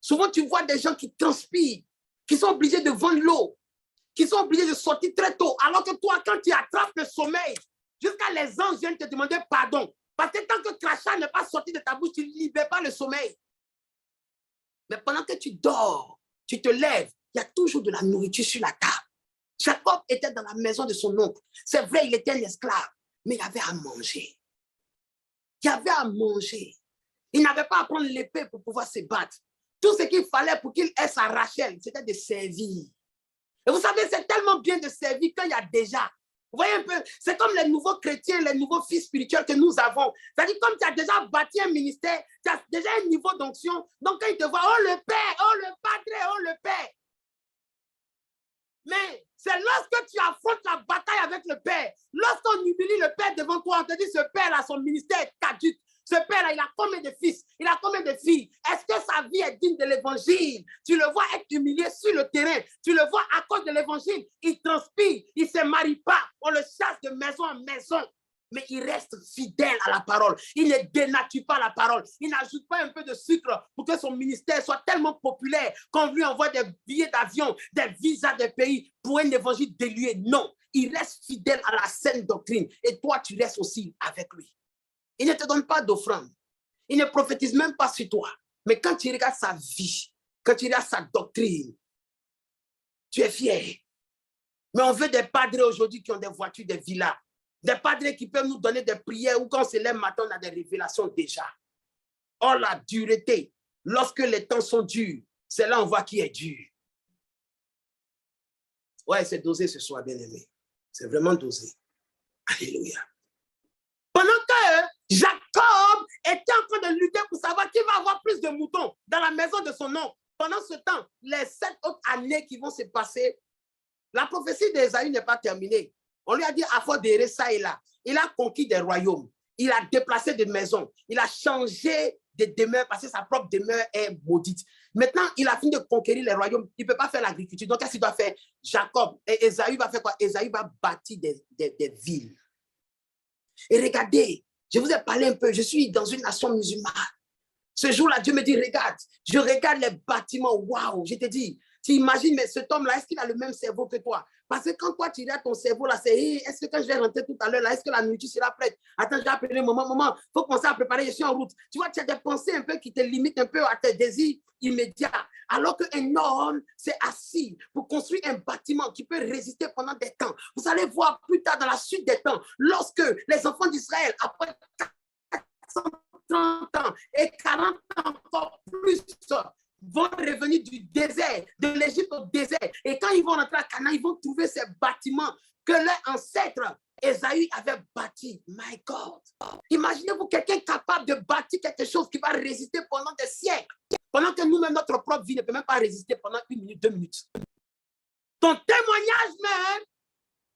Souvent, tu vois des gens qui transpirent, qui sont obligés de vendre l'eau, qui sont obligés de sortir très tôt. Alors que toi, quand tu attrapes le sommeil, jusqu'à les anges viennent te demander pardon. Parce que tant que le crachat n'est pas sorti de ta bouche, tu ne libères pas le sommeil. Mais pendant que tu dors, tu te lèves, il y a toujours de la nourriture sur la table. Jacob était dans la maison de son oncle. C'est vrai, il était un esclave, mais il avait à manger. Il avait à manger. Il n'avait pas à prendre l'épée pour pouvoir se battre. Tout ce qu'il fallait pour qu'il ait sa Rachel, c'était de servir. Et vous savez, c'est tellement bien de servir quand il y a déjà. Vous voyez un peu, c'est comme les nouveaux chrétiens, les nouveaux fils spirituels que nous avons. C'est-à-dire, comme tu as déjà bâti un ministère, tu as déjà un niveau d'onction. Donc, quand ils te voient, oh le Père, oh le Padre, oh le Père. Mais c'est lorsque tu affrontes la bataille avec le Père, lorsqu'on humilie le Père devant toi, on te dit, ce Père-là, son ministère est caduc. Ce père-là, il a combien de fils? Il a combien de filles? Est-ce que sa vie est digne de l'évangile? Tu le vois être humilié sur le terrain. Tu le vois à cause de l'évangile. Il transpire, il ne se marie pas. On le chasse de maison en maison. Mais il reste fidèle à la parole. Il ne dénature pas la parole. Il n'ajoute pas un peu de sucre pour que son ministère soit tellement populaire qu'on lui envoie des billets d'avion, des visas des pays pour un évangile délué. Non, il reste fidèle à la saine doctrine. Et toi, tu restes aussi avec lui. Il ne te donne pas d'offrande. Il ne prophétise même pas sur toi. Mais quand tu regardes sa vie, quand tu regardes sa doctrine, tu es fier. Mais on veut des padres aujourd'hui qui ont des voitures, des villas. Des padres qui peuvent nous donner des prières ou quand on se lève matin, on a des révélations déjà. Or, la dureté, lorsque les temps sont durs, c'est là on voit qui est dur. Ouais, c'est dosé ce soir, bien-aimé. C'est vraiment dosé. Alléluia. Pendant que Jacob était en train de lutter pour savoir qui va avoir plus de moutons dans la maison de son oncle. Pendant ce temps, les 7 autres années qui vont se passer, la prophétie d'Ésaü n'est pas terminée. On lui a dit à force d'errer ça et là. Il a conquis des royaumes. Il a déplacé des maisons. Il a changé de demeure parce que sa propre demeure est maudite. Maintenant, il a fini de conquérir les royaumes. Il ne peut pas faire l'agriculture. Donc, qu'est-ce qu'il doit faire? Jacob et Ésaü va faire quoi? Ésaü va bâtir des villes. Et regardez, je vous ai parlé un peu, je suis dans une nation musulmane. Ce jour-là, Dieu me dit, regarde, je regarde les bâtiments, waouh, je te dis, tu imagines, mais cet homme-là, est-ce qu'il a le même cerveau que toi? Parce que quand toi, tu regardes ton cerveau, là, c'est, hey, est-ce que quand je vais rentrer tout à l'heure, là, est-ce que la nourriture sera prête? Attends, je vais appeler maman, il faut penser à préparer, je suis en route. Tu vois, tu as des pensées un peu qui te limitent un peu à tes désirs immédiats. Alors qu'un homme s'est assis pour construire un bâtiment qui peut résister pendant des temps. Vous allez voir plus tard dans la suite des temps, lorsque les enfants d'Israël, après 430 ans et 40 ans encore plus, vont revenir du désert, de l'Égypte au désert. Et quand ils vont rentrer à Canaan, ils vont trouver ces bâtiments que leurs ancêtres, Ésaü, avait bâti. My God. Imaginez-vous quelqu'un capable de bâtir quelque chose qui va résister pendant des siècles. Pendant que nous-mêmes, notre propre vie ne peut même pas résister pendant 1 minute, 2 minutes. Ton témoignage même,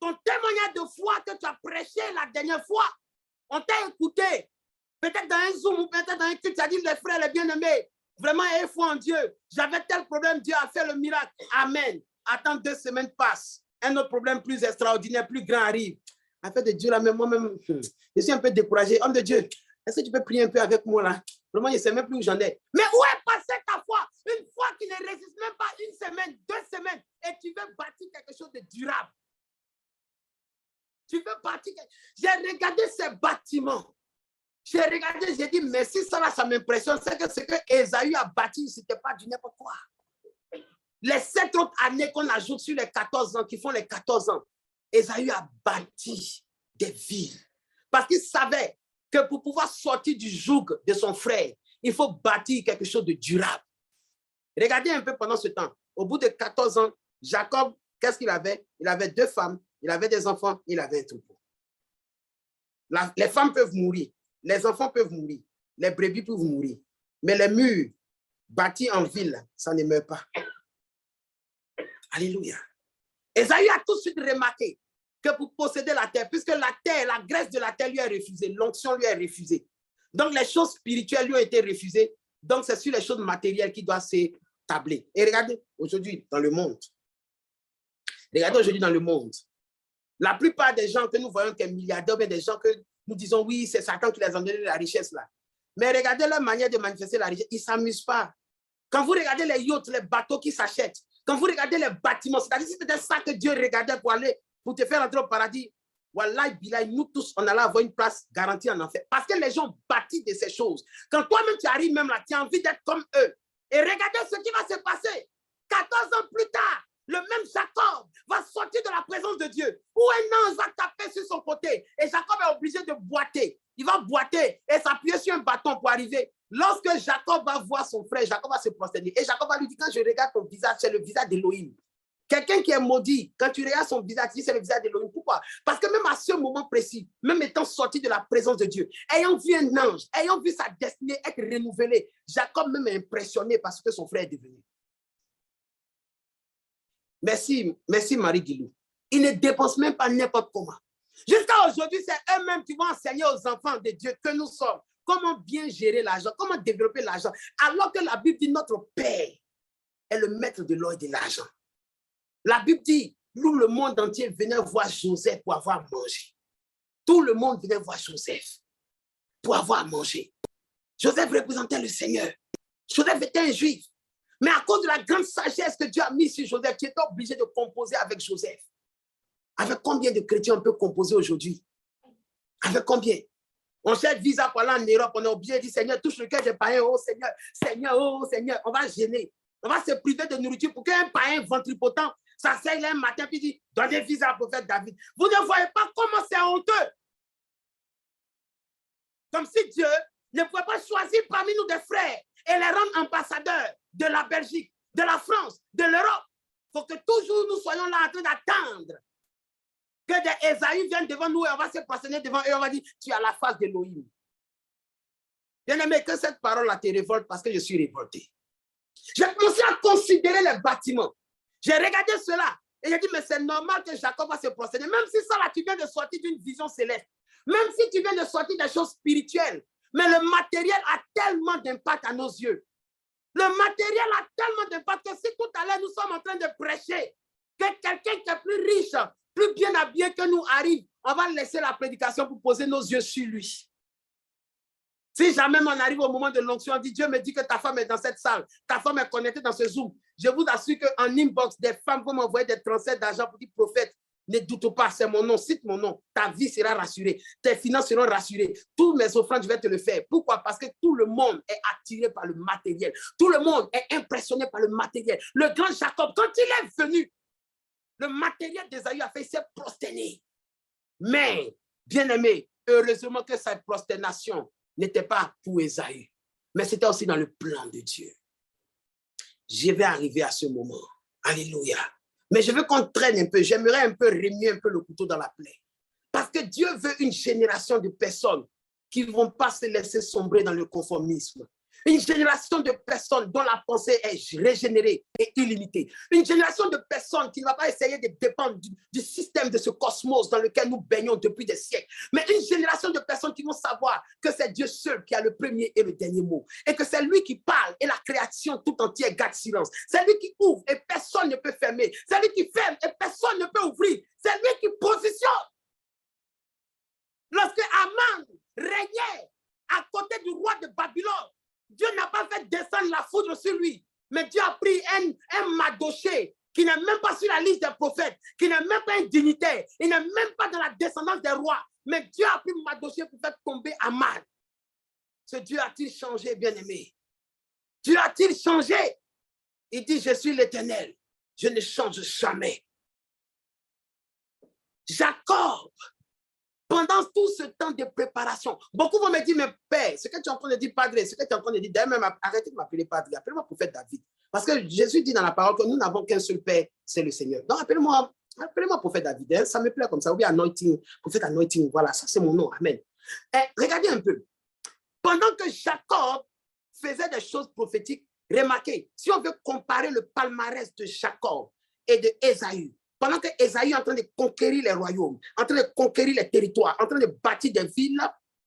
ton témoignage de foi que tu as prêché la dernière fois, on t'a écouté. Peut-être dans un Zoom ou peut-être dans un culte, tu as dit, les frères, les bien-aimés, vraiment, ayez foi en Dieu. J'avais tel problème, Dieu a fait le miracle. Amen. Attends, 2 semaines passent. Un autre problème plus extraordinaire, plus grand arrive. Afin de Dieu, là, même moi-même, je suis un peu découragé. Homme de Dieu, est-ce que tu peux prier un peu avec moi là? Vraiment, je ne sais même plus où j'en ai. Mais où est passée ta foi? Une foi qui ne résiste même pas 1 semaine, 2 semaines, et tu veux bâtir quelque chose de durable. Tu veux bâtir. J'ai regardé ces bâtiments. J'ai regardé, j'ai dit, mais si ça là, ça m'impressionne, c'est que ce que Ésaü a bâti, ce n'était pas du n'importe quoi. Les 7 autres années qu'on ajoute sur les 14 ans, qui font les 14 ans, Ésaü a bâti des villes. Parce qu'il savait que pour pouvoir sortir du joug de son frère, il faut bâtir quelque chose de durable. Regardez un peu pendant ce temps. Au bout de 14 ans, Jacob, qu'est-ce qu'il avait? Il avait 2 femmes, il avait des enfants, il avait un troupeau. Les femmes peuvent mourir, les enfants peuvent mourir, les brebis peuvent mourir. Mais les murs bâtis en ville, ça ne meurt pas. Alléluia. Ésaü a tout de suite remarqué que pour posséder la terre, puisque la terre, la graisse de la terre lui est refusée, l'onction lui est refusée. Donc les choses spirituelles lui ont été refusées. Donc c'est sur les choses matérielles qui doivent s'établir. Et regardez aujourd'hui dans le monde. Regardez aujourd'hui dans le monde. La plupart des gens que nous voyons qui sont milliardaires, des gens que nous disons oui, c'est Satan qui les a donné la richesse là. Mais regardez leur manière de manifester la richesse. Ils ne s'amusent pas. Quand vous regardez les yachts, les bateaux qui s'achètent, quand vous regardez les bâtiments, c'est-à-dire si c'était ça que Dieu regardait pour te faire entrer au paradis, Wallahi, billahi, nous tous, on allait avoir une place garantie en enfer. Parce que les gens bâtissent de ces choses. Quand toi-même tu arrives même là, tu as envie d'être comme eux. Et regardez ce qui va se passer. 14 ans plus tard, le même Jacob va sortir de la présence de Dieu, où un ange va taper sur son côté. Et Jacob est obligé de boiter. Il va boiter et s'appuyer sur un bâton pour arriver. Lorsque Jacob va voir son frère, Jacob va se prosterner. Et Jacob va lui dire, quand je regarde ton visage, c'est le visage d'Élohim. Quelqu'un qui est maudit, quand tu regardes son visage, tu dis c'est le visage d'Élohim. Pourquoi? Parce que même à ce moment précis, même étant sorti de la présence de Dieu, ayant vu un ange, ayant vu sa destinée être renouvelée, Jacob même est impressionné par ce que son frère est devenu. Merci Marie-Guilou. Il ne dépense même pas n'importe comment. Jusqu'à aujourd'hui, c'est eux-mêmes qui vont enseigner aux enfants de Dieu que nous sommes. Comment bien gérer l'argent, comment développer l'argent. Alors que la Bible dit notre Père est le maître de l'or et de l'argent. La Bible dit, nous, le monde entier, venait voir Joseph pour avoir mangé. Tout le monde venait voir Joseph pour avoir mangé. Joseph représentait le Seigneur. Joseph était un juif. Mais à cause de la grande sagesse que Dieu a mise sur Joseph, tu étais obligé de composer avec Joseph. Avec combien de chrétiens on peut composer aujourd'hui? Avec combien? On cherche visa pour aller en Europe, on est obligé de dire, Seigneur, touche le cœur des païens, oh Seigneur, Seigneur, oh Seigneur, on va gêner. On va se priver de nourriture pour qu'un païen ventripotent s'asseye un matin et dit, donnez visa au prophète David. Vous ne voyez pas comment c'est honteux. Comme si Dieu ne pouvait pas choisir parmi nous des frères et les rendre ambassadeurs de la Belgique, de la France, de l'Europe. Il faut que toujours nous soyons là en train d'attendre que des Ésaü viennent devant nous et on va se prosterner devant eux et on va dire, tu as la face d'Élohim. Bien-aimé, que cette parole-là te révolte parce que je suis révolté. J'ai commencé à considérer les bâtiments. J'ai regardé cela et j'ai dit, mais c'est normal que Jacob va se prosterner. Même si ça là, tu viens de sortir d'une vision céleste. Même si tu viens de sortir des choses spirituelles. Mais le matériel a tellement d'impact à nos yeux. Le matériel a tellement d'impact que si tout à l'heure nous sommes en train de prêcher, que quelqu'un qui est plus riche, plus bien habillé que nous arrive, on va laisser la prédication pour poser nos yeux sur lui. Si jamais on arrive au moment de l'onction, on dit, Dieu me dit que ta femme est dans cette salle, ta femme est connectée dans ce Zoom. Je vous assure qu'en inbox, des femmes vont m'envoyer des transferts d'argent pour dire, prophète, ne doute pas, c'est mon nom, cite mon nom. Ta vie sera rassurée, tes finances seront rassurées. Tous mes offrandes, je vais te le faire. Pourquoi? Parce que tout le monde est attiré par le matériel. Tout le monde est impressionné par le matériel. Le grand Jacob, quand il est venu, le matériel d'Ésaü a fait, il s'est prosterné. Mais, bien aimé, heureusement que cette prosternation n'était pas pour Ésaü, mais c'était aussi dans le plan de Dieu. Je vais arriver à ce moment. Alléluia. Mais je veux qu'on traîne un peu. J'aimerais un peu remuer un peu le couteau dans la plaie. Parce que Dieu veut une génération de personnes qui ne vont pas se laisser sombrer dans le conformisme. Une génération de personnes dont la pensée est régénérée et illimitée. Une génération de personnes qui ne va pas essayer de dépendre du système de ce cosmos dans lequel nous baignons depuis des siècles. Mais une génération de personnes qui vont savoir que c'est Dieu seul qui a le premier et le dernier mot. Et que c'est lui qui parle et la création tout entière garde silence. C'est lui qui ouvre et personne ne peut fermer. C'est lui qui ferme et personne ne peut ouvrir. C'est lui qui positionne. Lorsque Aman régnait à côté du roi de Babylone, Dieu n'a pas fait descendre la foudre sur lui, mais Dieu a pris un Madoché qui n'est même pas sur la liste des prophètes, qui n'est même pas un dignitaire, il n'est même pas dans la descendance des rois, mais Dieu a pris Madoché pour faire tomber Aman. Ce Dieu a-t-il changé, bien-aimé? Dieu a-t-il changé? Il dit, je suis l'Éternel, je ne change jamais. Jacob, pendant tout ce temps de préparation, beaucoup vont me dire, mais père, ce que tu es en train de dire, padre, ce que tu es en train de dire, d'ailleurs même arrêtez de m'appeler padre, appelez-moi prophète David. Parce que Jésus dit dans la parole que nous n'avons qu'un seul père, c'est le Seigneur. Donc appelez-moi prophète David, hein, ça me plaît comme ça, ou bien anointing, prophète anointing, voilà, ça c'est mon nom, amen. Et regardez un peu, pendant que Jacob faisait des choses prophétiques, remarquez, si on veut comparer le palmarès de Jacob et de Ésaü, pendant que Ésaü est en train de conquérir les royaumes, en train de conquérir les territoires, en train de bâtir des villes,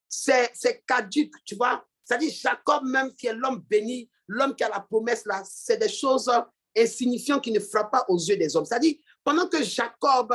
c'est caduque, tu vois. C'est-à-dire Jacob même qui est l'homme béni, l'homme qui a la promesse là, c'est des choses insignifiantes qui ne frappent pas aux yeux des hommes. C'est-à-dire pendant que Jacob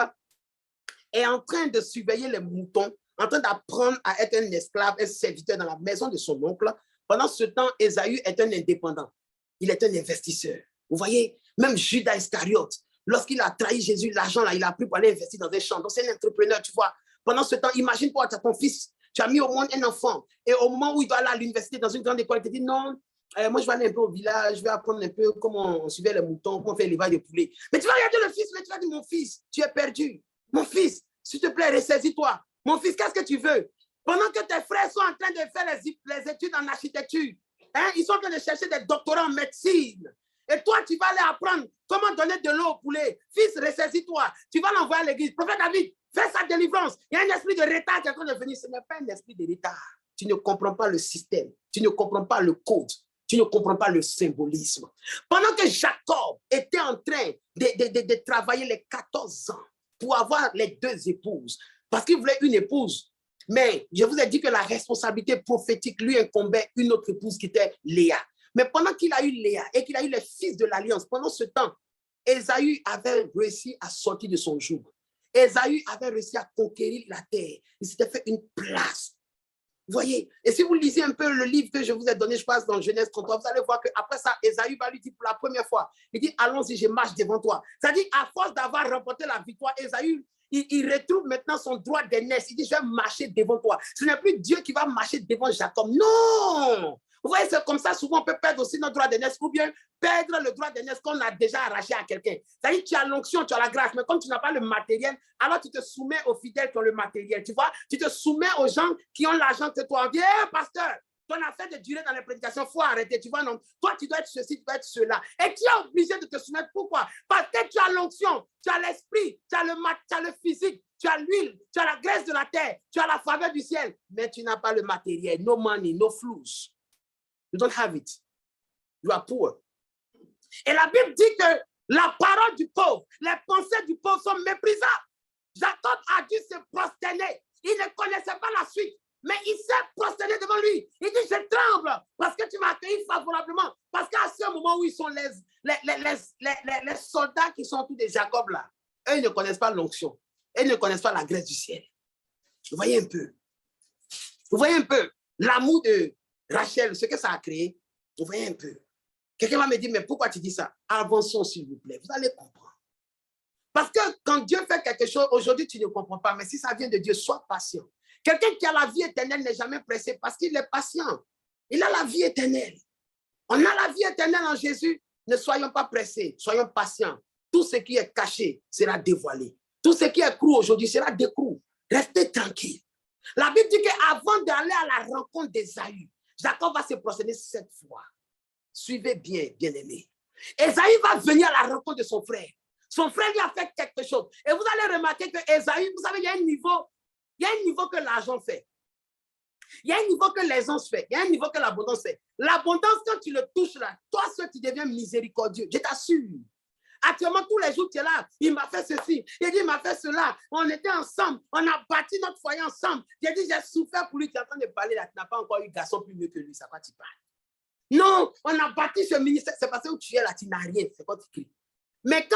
est en train de surveiller les moutons, en train d'apprendre à être un esclave, un serviteur dans la maison de son oncle, pendant ce temps, Ésaü est un indépendant. Il est un investisseur. Vous voyez, même Judas Iscariote, lorsqu'il a trahi Jésus, l'argent, là, il a pris pour aller investir dans un champ. Donc, c'est un entrepreneur, tu vois. Pendant ce temps, imagine-toi, tu as ton fils, tu as mis au monde un enfant. Et au moment où il doit aller à l'université dans une grande école, il te dit non, moi, je vais aller un peu au village, je vais apprendre un peu comment on suivait les moutons, comment on fait l'élevage de poulets. Mais tu vas regarder le fils, mais tu vas dire, mon fils, tu es perdu. Mon fils, s'il te plaît, ressaisis-toi. Mon fils, qu'est-ce que tu veux? Pendant que tes frères sont en train de faire les études en architecture, hein, ils sont en train de chercher des doctorats en médecine. Et toi, tu vas aller apprendre comment donner de l'eau au poulet. Fils, ressaisis-toi. Tu vas l'envoyer à l'église. Prophète David, fais sa délivrance. Il y a un esprit de retard qui est en train de venir. Ce n'est pas un esprit de retard. Tu ne comprends pas le système. Tu ne comprends pas le code. Tu ne comprends pas le symbolisme. Pendant que Jacob était en train de travailler les 14 ans pour avoir les deux épouses, parce qu'il voulait une épouse, mais je vous ai dit que la responsabilité prophétique lui incombait une autre épouse qui était Léa. Mais pendant qu'il a eu Léa et qu'il a eu les fils de l'alliance, pendant ce temps, Ésaü avait réussi à sortir de son joug. Ésaü avait réussi à conquérir la terre. Il s'était fait une place. Vous voyez? Et si vous lisez un peu le livre que je vous ai donné, je pense, dans Genèse 33, vous allez voir qu'après ça, Ésaü va lui dire pour la première fois, il dit, allons-y, je marche devant toi. C'est-à-dire, à force d'avoir remporté la victoire, Ésaü, il retrouve maintenant son droit d'aînesse. Il dit, je vais marcher devant toi. Ce n'est plus Dieu qui va marcher devant Jacob. Non! Vous voyez, c'est comme ça, souvent on peut perdre aussi notre droit d'aînesse ou bien perdre le droit d'aînesse qu'on a déjà arraché à quelqu'un. C'est-à-dire que tu as l'onction, tu as la grâce, mais comme tu n'as pas le matériel, alors tu te soumets aux fidèles qui ont le matériel. Tu vois, tu te soumets aux gens qui ont l'argent que toi. On dit, hey, pasteur, ton affaire de durer dans les prédications, il faut arrêter. Tu vois, non, toi, tu dois être ceci, tu dois être cela. Et tu es obligé de te soumettre. Pourquoi? Parce que tu as l'onction, tu as l'esprit, tu as le physique, tu as l'huile, tu as la graisse de la terre, tu as la faveur du ciel, mais tu n'as pas le matériel. No money, no flus. You don't have it. You are poor. Et la Bible dit que la parole du pauvre, les pensées du pauvre sont méprisables. Jacob a dû se prosterner. Il ne connaissait pas la suite, mais il s'est prosterné devant lui. Il dit, je tremble parce que tu m'as accueilli favorablement. Parce qu'à ce moment où ils sont les soldats qui sont tous des Jacob là, eux, ils ne connaissent pas l'onction. Eux, ils ne connaissent pas la grâce du ciel. Vous voyez un peu. Vous voyez un peu l'amour de Rachel, ce que ça a créé. Vous voyez un peu. Quelqu'un va me dire, mais pourquoi tu dis ça? Avançons, s'il vous plaît. Vous allez comprendre. Parce que quand Dieu fait quelque chose, aujourd'hui, tu ne comprends pas. Mais si ça vient de Dieu, sois patient. Quelqu'un qui a la vie éternelle n'est jamais pressé parce qu'il est patient. Il a la vie éternelle. On a la vie éternelle en Jésus. Ne soyons pas pressés, soyons patients. Tout ce qui est caché sera dévoilé. Tout ce qui est cru aujourd'hui sera découvert. Restez tranquille. La Bible dit qu'avant d'aller à la rencontre d'Ésaü, Jacob va se prosterner 7 fois. Suivez bien, bien-aimés. Ésaü va venir à la rencontre de son frère. Son frère lui a fait quelque chose. Et vous allez remarquer que Ésaü, vous savez, il y a un niveau que l'argent fait. Il y a un niveau que l'aisance fait. Il y a un niveau que l'abondance fait. L'abondance, quand tu le touches là, toi seul, tu deviens miséricordieux. Je t'assure. Actuellement, tous les jours, tu es là. Il m'a fait ceci. Il dit, il m'a fait cela. On était ensemble. On a bâti notre foyer ensemble. J'ai dit, j'ai souffert pour lui. Tu es en train de parler là. Tu n'as pas encore eu garçon plus mieux que lui. C'est quoi tu parles? Non, on a bâti ce ministère. C'est parce que où tu es là, tu n'as rien. C'est quoi tu cries? Mais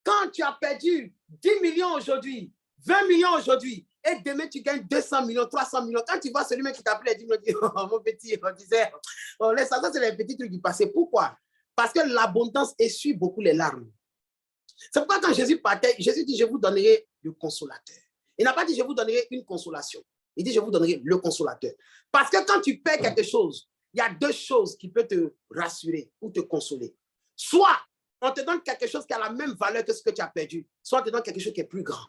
quand tu as perdu 10 millions aujourd'hui, 20 millions aujourd'hui, et demain tu gagnes 200 millions, 300 millions, quand tu vois celui-là qui t'appelait, tu me dis, oh mon petit, on disait, oh, laisse ça, c'est les petits trucs du passé. Pourquoi? Parce que l'abondance essuie beaucoup les larmes. C'est pourquoi quand Jésus partait, Jésus dit, je vous donnerai le consolateur. Il n'a pas dit, je vous donnerai une consolation. Il dit, je vous donnerai le consolateur. Parce que quand tu perds quelque chose, il y a deux choses qui peuvent te rassurer ou te consoler. Soit on te donne quelque chose qui a la même valeur que ce que tu as perdu, soit on te donne quelque chose qui est plus grand.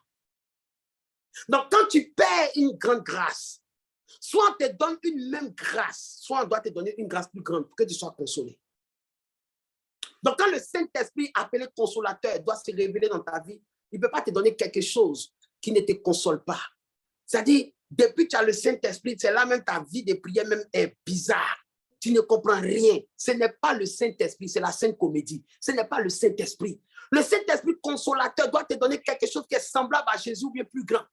Donc, quand tu perds une grande grâce, soit on te donne une même grâce, soit on doit te donner une grâce plus grande pour que tu sois consolé. Donc, quand le Saint-Esprit, appelé consolateur, doit se révéler dans ta vie, il ne peut pas te donner quelque chose qui ne te console pas. C'est-à-dire, depuis que tu as le Saint-Esprit, c'est là même ta vie de prière même est bizarre. Tu ne comprends rien. Ce n'est pas le Saint-Esprit, c'est la Sainte Comédie. Ce n'est pas le Saint-Esprit. Le Saint-Esprit consolateur doit te donner quelque chose qui est semblable à Jésus ou bien plus grand.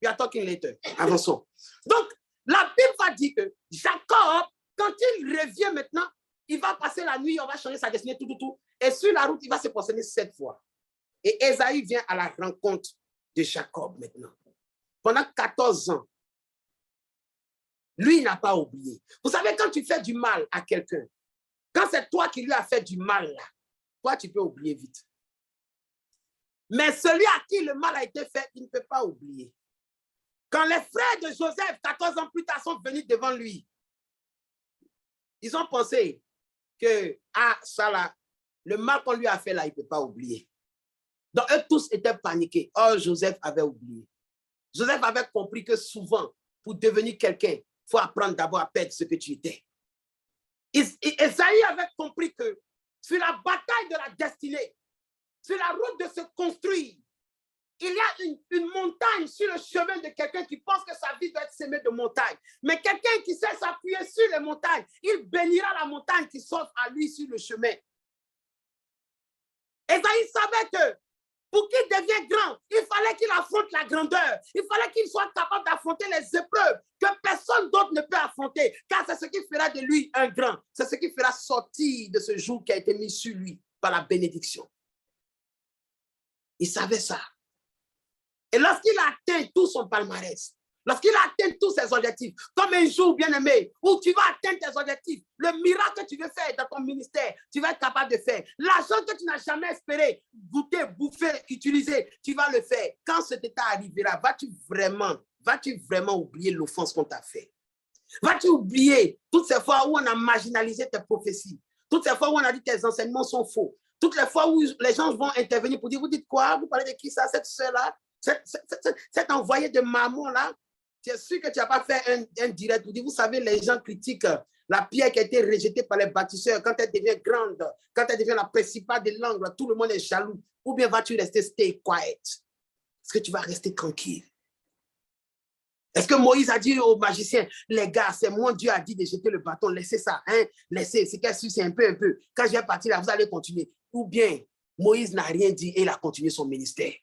We are talking later. Avançons. Donc, la Bible va dire que Jacob, quand il revient maintenant, il va passer la nuit, on va changer sa destinée, tout. Et sur la route, il va se prosterner 7 fois. Et Ésaü vient à la rencontre de Jacob maintenant. Pendant 14 ans, lui, il n'a pas oublié. Vous savez, quand tu fais du mal à quelqu'un, quand c'est toi qui lui as fait du mal, là, toi, tu peux oublier vite. Mais celui à qui le mal a été fait, il ne peut pas oublier. Quand les frères de Joseph, 14 ans plus tard, sont venus devant lui, ils ont pensé que, ah, ça là, le mal qu'on lui a fait là, il ne peut pas oublier. Donc, eux tous étaient paniqués. Oh, Joseph avait oublié. Joseph avait compris que souvent, pour devenir quelqu'un, il faut apprendre d'abord à perdre ce que tu étais. Ésaïe avait compris que sur la bataille de la destinée, sur la route de se construire, il y a une montagne sur le chemin de quelqu'un qui pense que sa vie doit être semée de montagnes. Mais quelqu'un qui sait s'appuyer sur les montagnes, il bénira la montagne qui s'offre à lui sur le chemin. Ésaïe savait que pour qu'il devienne grand, il fallait qu'il affronte la grandeur. Il fallait qu'il soit capable d'affronter les épreuves que personne d'autre ne peut affronter. Car c'est ce qui fera de lui un grand. C'est ce qui fera sortir de ce jour qui a été mis sur lui par la bénédiction. Il savait ça. Et lorsqu'il a atteint tout son palmarès, lorsqu'il a atteint tous ses objectifs, comme un jour bien-aimé, où tu vas atteindre tes objectifs, le miracle que tu veux faire dans ton ministère, tu vas être capable de faire. L'argent que tu n'as jamais espéré, goûter, bouffer, utiliser, tu vas le faire. Quand cet état arrivera, vas-tu vraiment oublier l'offense qu'on t'a fait? Vas-tu oublier toutes ces fois où on a marginalisé tes prophéties, toutes ces fois où on a dit que tes enseignements sont faux, toutes les fois où les gens vont intervenir pour dire, vous dites quoi? Vous parlez de qui ça? Cette soeur-là? Cet envoyé de maman là, tu es sûr que tu n'as pas fait un direct. Vous savez, les gens critiquent la pierre qui a été rejetée par les bâtisseurs. Quand elle devient grande, quand elle devient la principale de l'angle, tout le monde est jaloux. Ou bien vas-tu rester stay quiet? Est-ce que tu vas rester tranquille? Est-ce que Moïse a dit aux magiciens, les gars, c'est moi, Dieu a dit de jeter le bâton, laissez ça, hein? Laissez, c'est un peu. Quand je vais partir là, vous allez continuer. Ou bien, Moïse n'a rien dit et il a continué son ministère.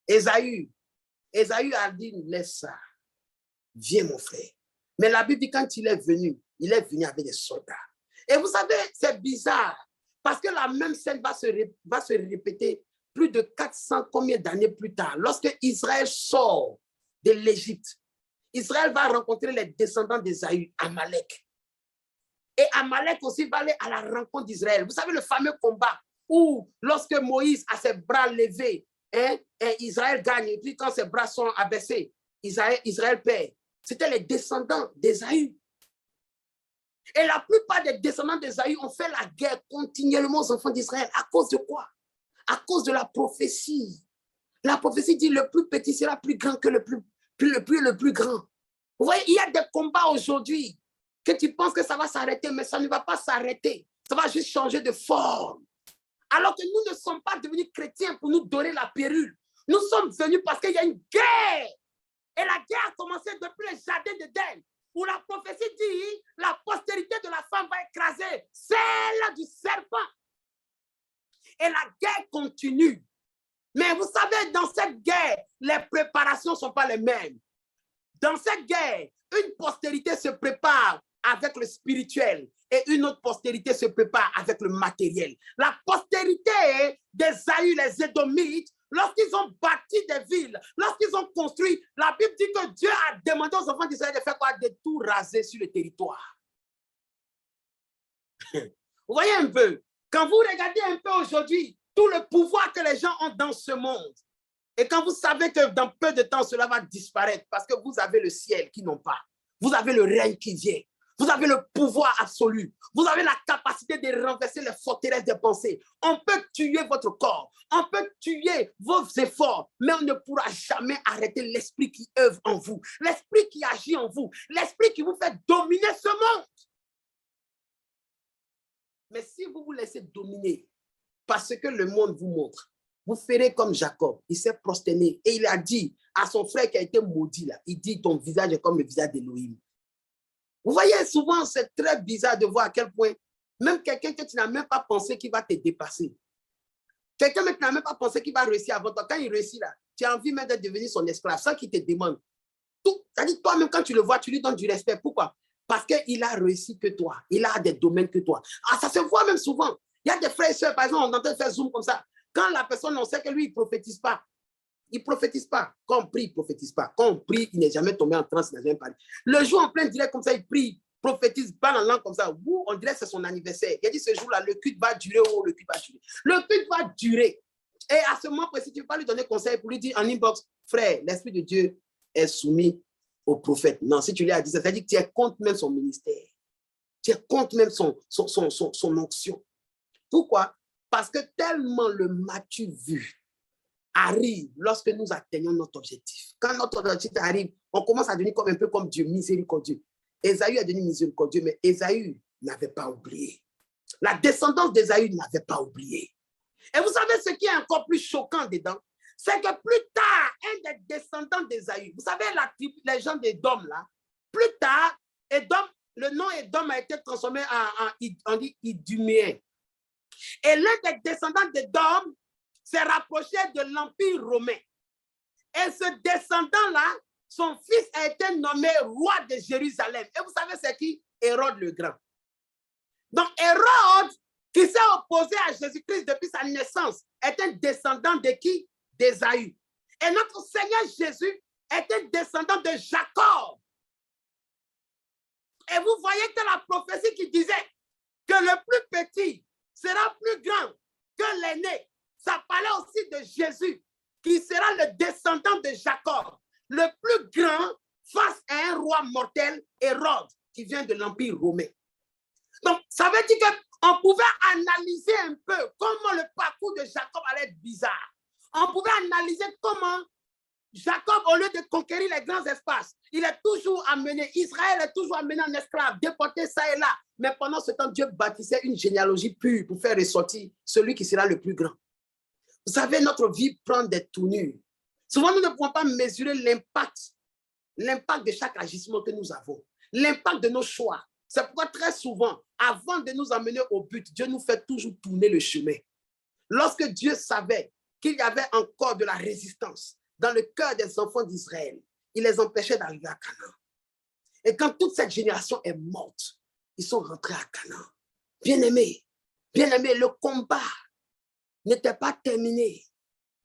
Ésaü a dit, laisse ça. Viens, mon frère. Mais la Bible dit, quand il est venu avec des soldats. Et vous savez, c'est bizarre. Parce que la même scène va se répéter plus de 400 combien d'années plus tard. Lorsque Israël sort de l'Égypte, Israël va rencontrer les descendants d'Ésaü, Amalek. Et Amalek aussi va aller à la rencontre d'Israël. Vous savez le fameux combat où, lorsque Moïse a ses bras levés, et Israël gagne. Et puis quand ses bras sont abaissés, Israël perd. C'était les descendants d'Ésaü. Et la plupart des descendants d'Ésaü ont fait la guerre continuellement aux enfants d'Israël. À cause de quoi? À cause de la prophétie. La prophétie dit le plus petit sera plus grand que le plus grand. Vous voyez, il y a des combats aujourd'hui que tu penses que ça va s'arrêter, mais ça ne va pas s'arrêter. Ça va juste changer de forme. Alors que nous ne sommes pas devenus chrétiens pour nous donner la pérule. Nous sommes venus parce qu'il y a une guerre. Et la guerre a commencé depuis le jardin d'Éden, où la prophétie dit la postérité de la femme va écraser celle du serpent. Et la guerre continue. Mais vous savez, dans cette guerre, les préparations ne sont pas les mêmes. Dans cette guerre, une postérité se prépare avec le spirituel et une autre postérité se prépare avec le matériel. La postérité d'Ésaü, les Édomites, lorsqu'ils ont bâti des villes, lorsqu'ils ont construit, la Bible dit que Dieu a demandé aux enfants d'Israël de faire quoi? De tout raser sur le territoire. Vous voyez un peu, quand vous regardez un peu aujourd'hui, tout le pouvoir que les gens ont dans ce monde, et quand vous savez que dans peu de temps, cela va disparaître parce que vous avez le ciel qui n'ont pas. Vous avez le règne qui vient. Vous avez le pouvoir absolu. Vous avez la capacité de renverser les forteresses des pensées. On peut tuer votre corps. On peut tuer vos efforts. Mais on ne pourra jamais arrêter l'esprit qui œuvre en vous. L'esprit qui agit en vous. L'esprit qui vous fait dominer ce monde. Mais si vous vous laissez dominer parce que le monde vous montre, vous ferez comme Jacob. Il s'est prosterné et il a dit à son frère qui a été maudit là, il dit ton visage est comme le visage d'Élohim. Vous voyez, souvent c'est très bizarre de voir à quel point même quelqu'un que tu n'as même pas pensé qu'il va te dépasser. Quelqu'un que tu n'as même pas pensé qu'il va réussir avant toi. Quand il réussit là, tu as envie même de devenir son esclave sans qu'il te demande. C'est-à-dire toi-même quand tu le vois, tu lui donnes du respect. Pourquoi? Parce qu'il a réussi que toi. Il a des domaines que toi. Ah, ça se voit même souvent. Il y a des frères et sœurs, par exemple, on est en train de faire Zoom comme ça. Quand la personne, on sait que lui, il ne prophétise pas. Il ne prophétise pas. Quand on prie, il ne prophétise pas. Quand on prie, il n'est jamais tombé en transe, il n'a jamais parlé. Le jour en plein direct comme ça, il prie, prophétise, parle en langue comme ça. Ou on dirait que c'est son anniversaire. Il a dit ce jour-là, le culte va durer ou le culte va durer. Le culte va durer. Et à ce moment précis, tu ne peux pas lui donner conseil pour lui dire en inbox, frère, l'Esprit de Dieu est soumis au prophète. Non, si tu lui as dit ça, c'est-à-dire que tu es contre même son ministère. Tu es contre même son onction. Pourquoi? Parce que tellement le m'as-tu vu arrive lorsque nous atteignons notre objectif. Quand notre objectif arrive, on commence à devenir comme un peu comme Dieu, miséricordieux. Ésaü a devenu miséricordieux, mais Ésaü n'avait pas oublié. La descendance d'Ésaü n'avait pas oublié. Et vous savez ce qui est encore plus choquant dedans? C'est que plus tard, un des descendants d'Ésaü, vous savez les gens d'Édom là, plus tard, Édom, le nom Édom a été transformé en Iduméen. Et l'un des descendants d'Édom s'est rapproché de l'Empire romain. Et ce descendant-là, son fils a été nommé roi de Jérusalem. Et vous savez c'est qui? Hérode le Grand. Donc Hérode, qui s'est opposé à Jésus-Christ depuis sa naissance, est un descendant de qui? D'Ésaü. Et notre Seigneur Jésus est un descendant de Jacob. Et vous voyez que la prophétie qui disait que le plus petit sera plus grand que l'aîné, ça parlait aussi de Jésus, qui sera le descendant de Jacob, le plus grand face à un roi mortel, Hérode, qui vient de l'Empire romain. Donc, ça veut dire qu'on pouvait analyser un peu comment le parcours de Jacob allait être bizarre. On pouvait analyser comment Jacob, au lieu de conquérir les grands espaces, il est toujours amené, Israël est toujours amené en esclave, déporté ça et là. Mais pendant ce temps, Dieu bâtissait une généalogie pure pour faire ressortir celui qui sera le plus grand. Vous savez, notre vie prend des tournures. Souvent, nous ne pouvons pas mesurer l'impact de chaque agissement que nous avons, l'impact de nos choix. C'est pourquoi très souvent, avant de nous amener au but, Dieu nous fait toujours tourner le chemin. Lorsque Dieu savait qu'il y avait encore de la résistance dans le cœur des enfants d'Israël, il les empêchait d'arriver à Canaan. Et quand toute cette génération est morte, ils sont rentrés à Canaan. Bien-aimés, le combat n'était pas terminé.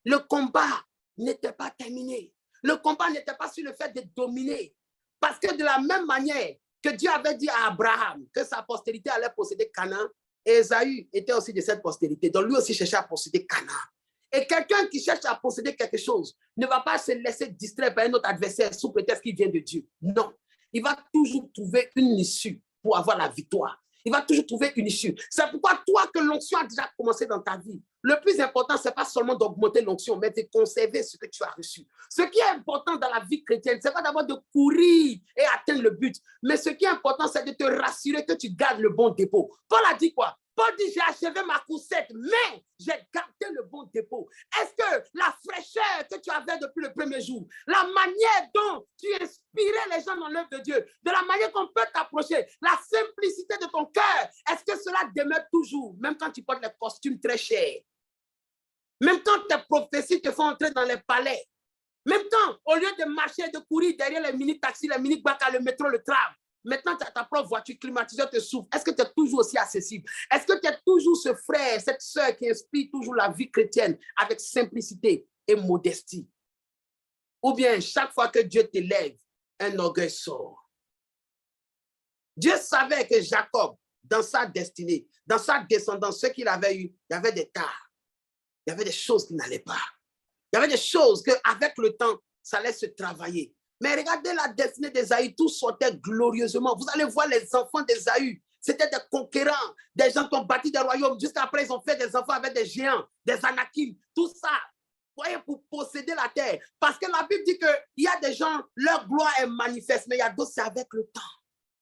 Le combat n'était pas terminé. Le combat n'était pas sur le fait de dominer. Parce que de la même manière que Dieu avait dit à Abraham que sa postérité allait posséder Canaan, Ésaü était aussi de cette postérité. Donc lui aussi cherchait à posséder Canaan. Et quelqu'un qui cherche à posséder quelque chose ne va pas se laisser distraire par un autre adversaire sous prétexte qu'il vient de Dieu. Non. Il va toujours trouver une issue pour avoir la victoire. Il va toujours trouver une issue. C'est pourquoi toi que l'onction a déjà commencé dans ta vie, le plus important, ce n'est pas seulement d'augmenter l'onction, mais de conserver ce que tu as reçu. Ce qui est important dans la vie chrétienne, ce n'est pas d'abord de courir et atteindre le but, mais ce qui est important, c'est de te rassurer que tu gardes le bon dépôt. Paul a dit quoi? Paul dit, j'ai achevé ma coursette, mais j'ai gardé le bon dépôt. Est-ce que la fraîcheur que tu avais depuis le premier jour, la manière dont tu inspirais les gens dans l'œuvre de Dieu, de la manière qu'on peut t'approcher, la simplicité de ton cœur, est-ce que cela demeure toujours, même quand tu portes les costumes très chers, même quand tes prophéties te font entrer dans les palais, même quand, au lieu de marcher et de courir derrière les mini-taxis, les mini-bacas, le métro, le tram, maintenant tu as ta propre voiture climatisée, te souffle. Est-ce que tu es toujours aussi accessible? Est-ce que tu es toujours ce frère, cette sœur qui inspire toujours la vie chrétienne avec simplicité et modestie? Ou bien chaque fois que Dieu t'élève, un orgueil sort? Dieu savait que Jacob, dans sa destinée, dans sa descendance, ce qu'il avait eu, il y avait des tares. Il y avait des choses qui n'allaient pas. Il y avait des choses qu'avec le temps, ça allait se travailler. Mais regardez la destinée d'Ésaü, tout sortait glorieusement. Vous allez voir les enfants d'Ésaü. C'était des conquérants, des gens qui ont bâti des royaumes. Jusqu'après, ils ont fait des enfants avec des géants, des anakim, tout ça. Vous voyez, pour posséder la terre. Parce que la Bible dit qu'il y a des gens, leur gloire est manifeste, mais il y a d'autres, c'est avec le temps.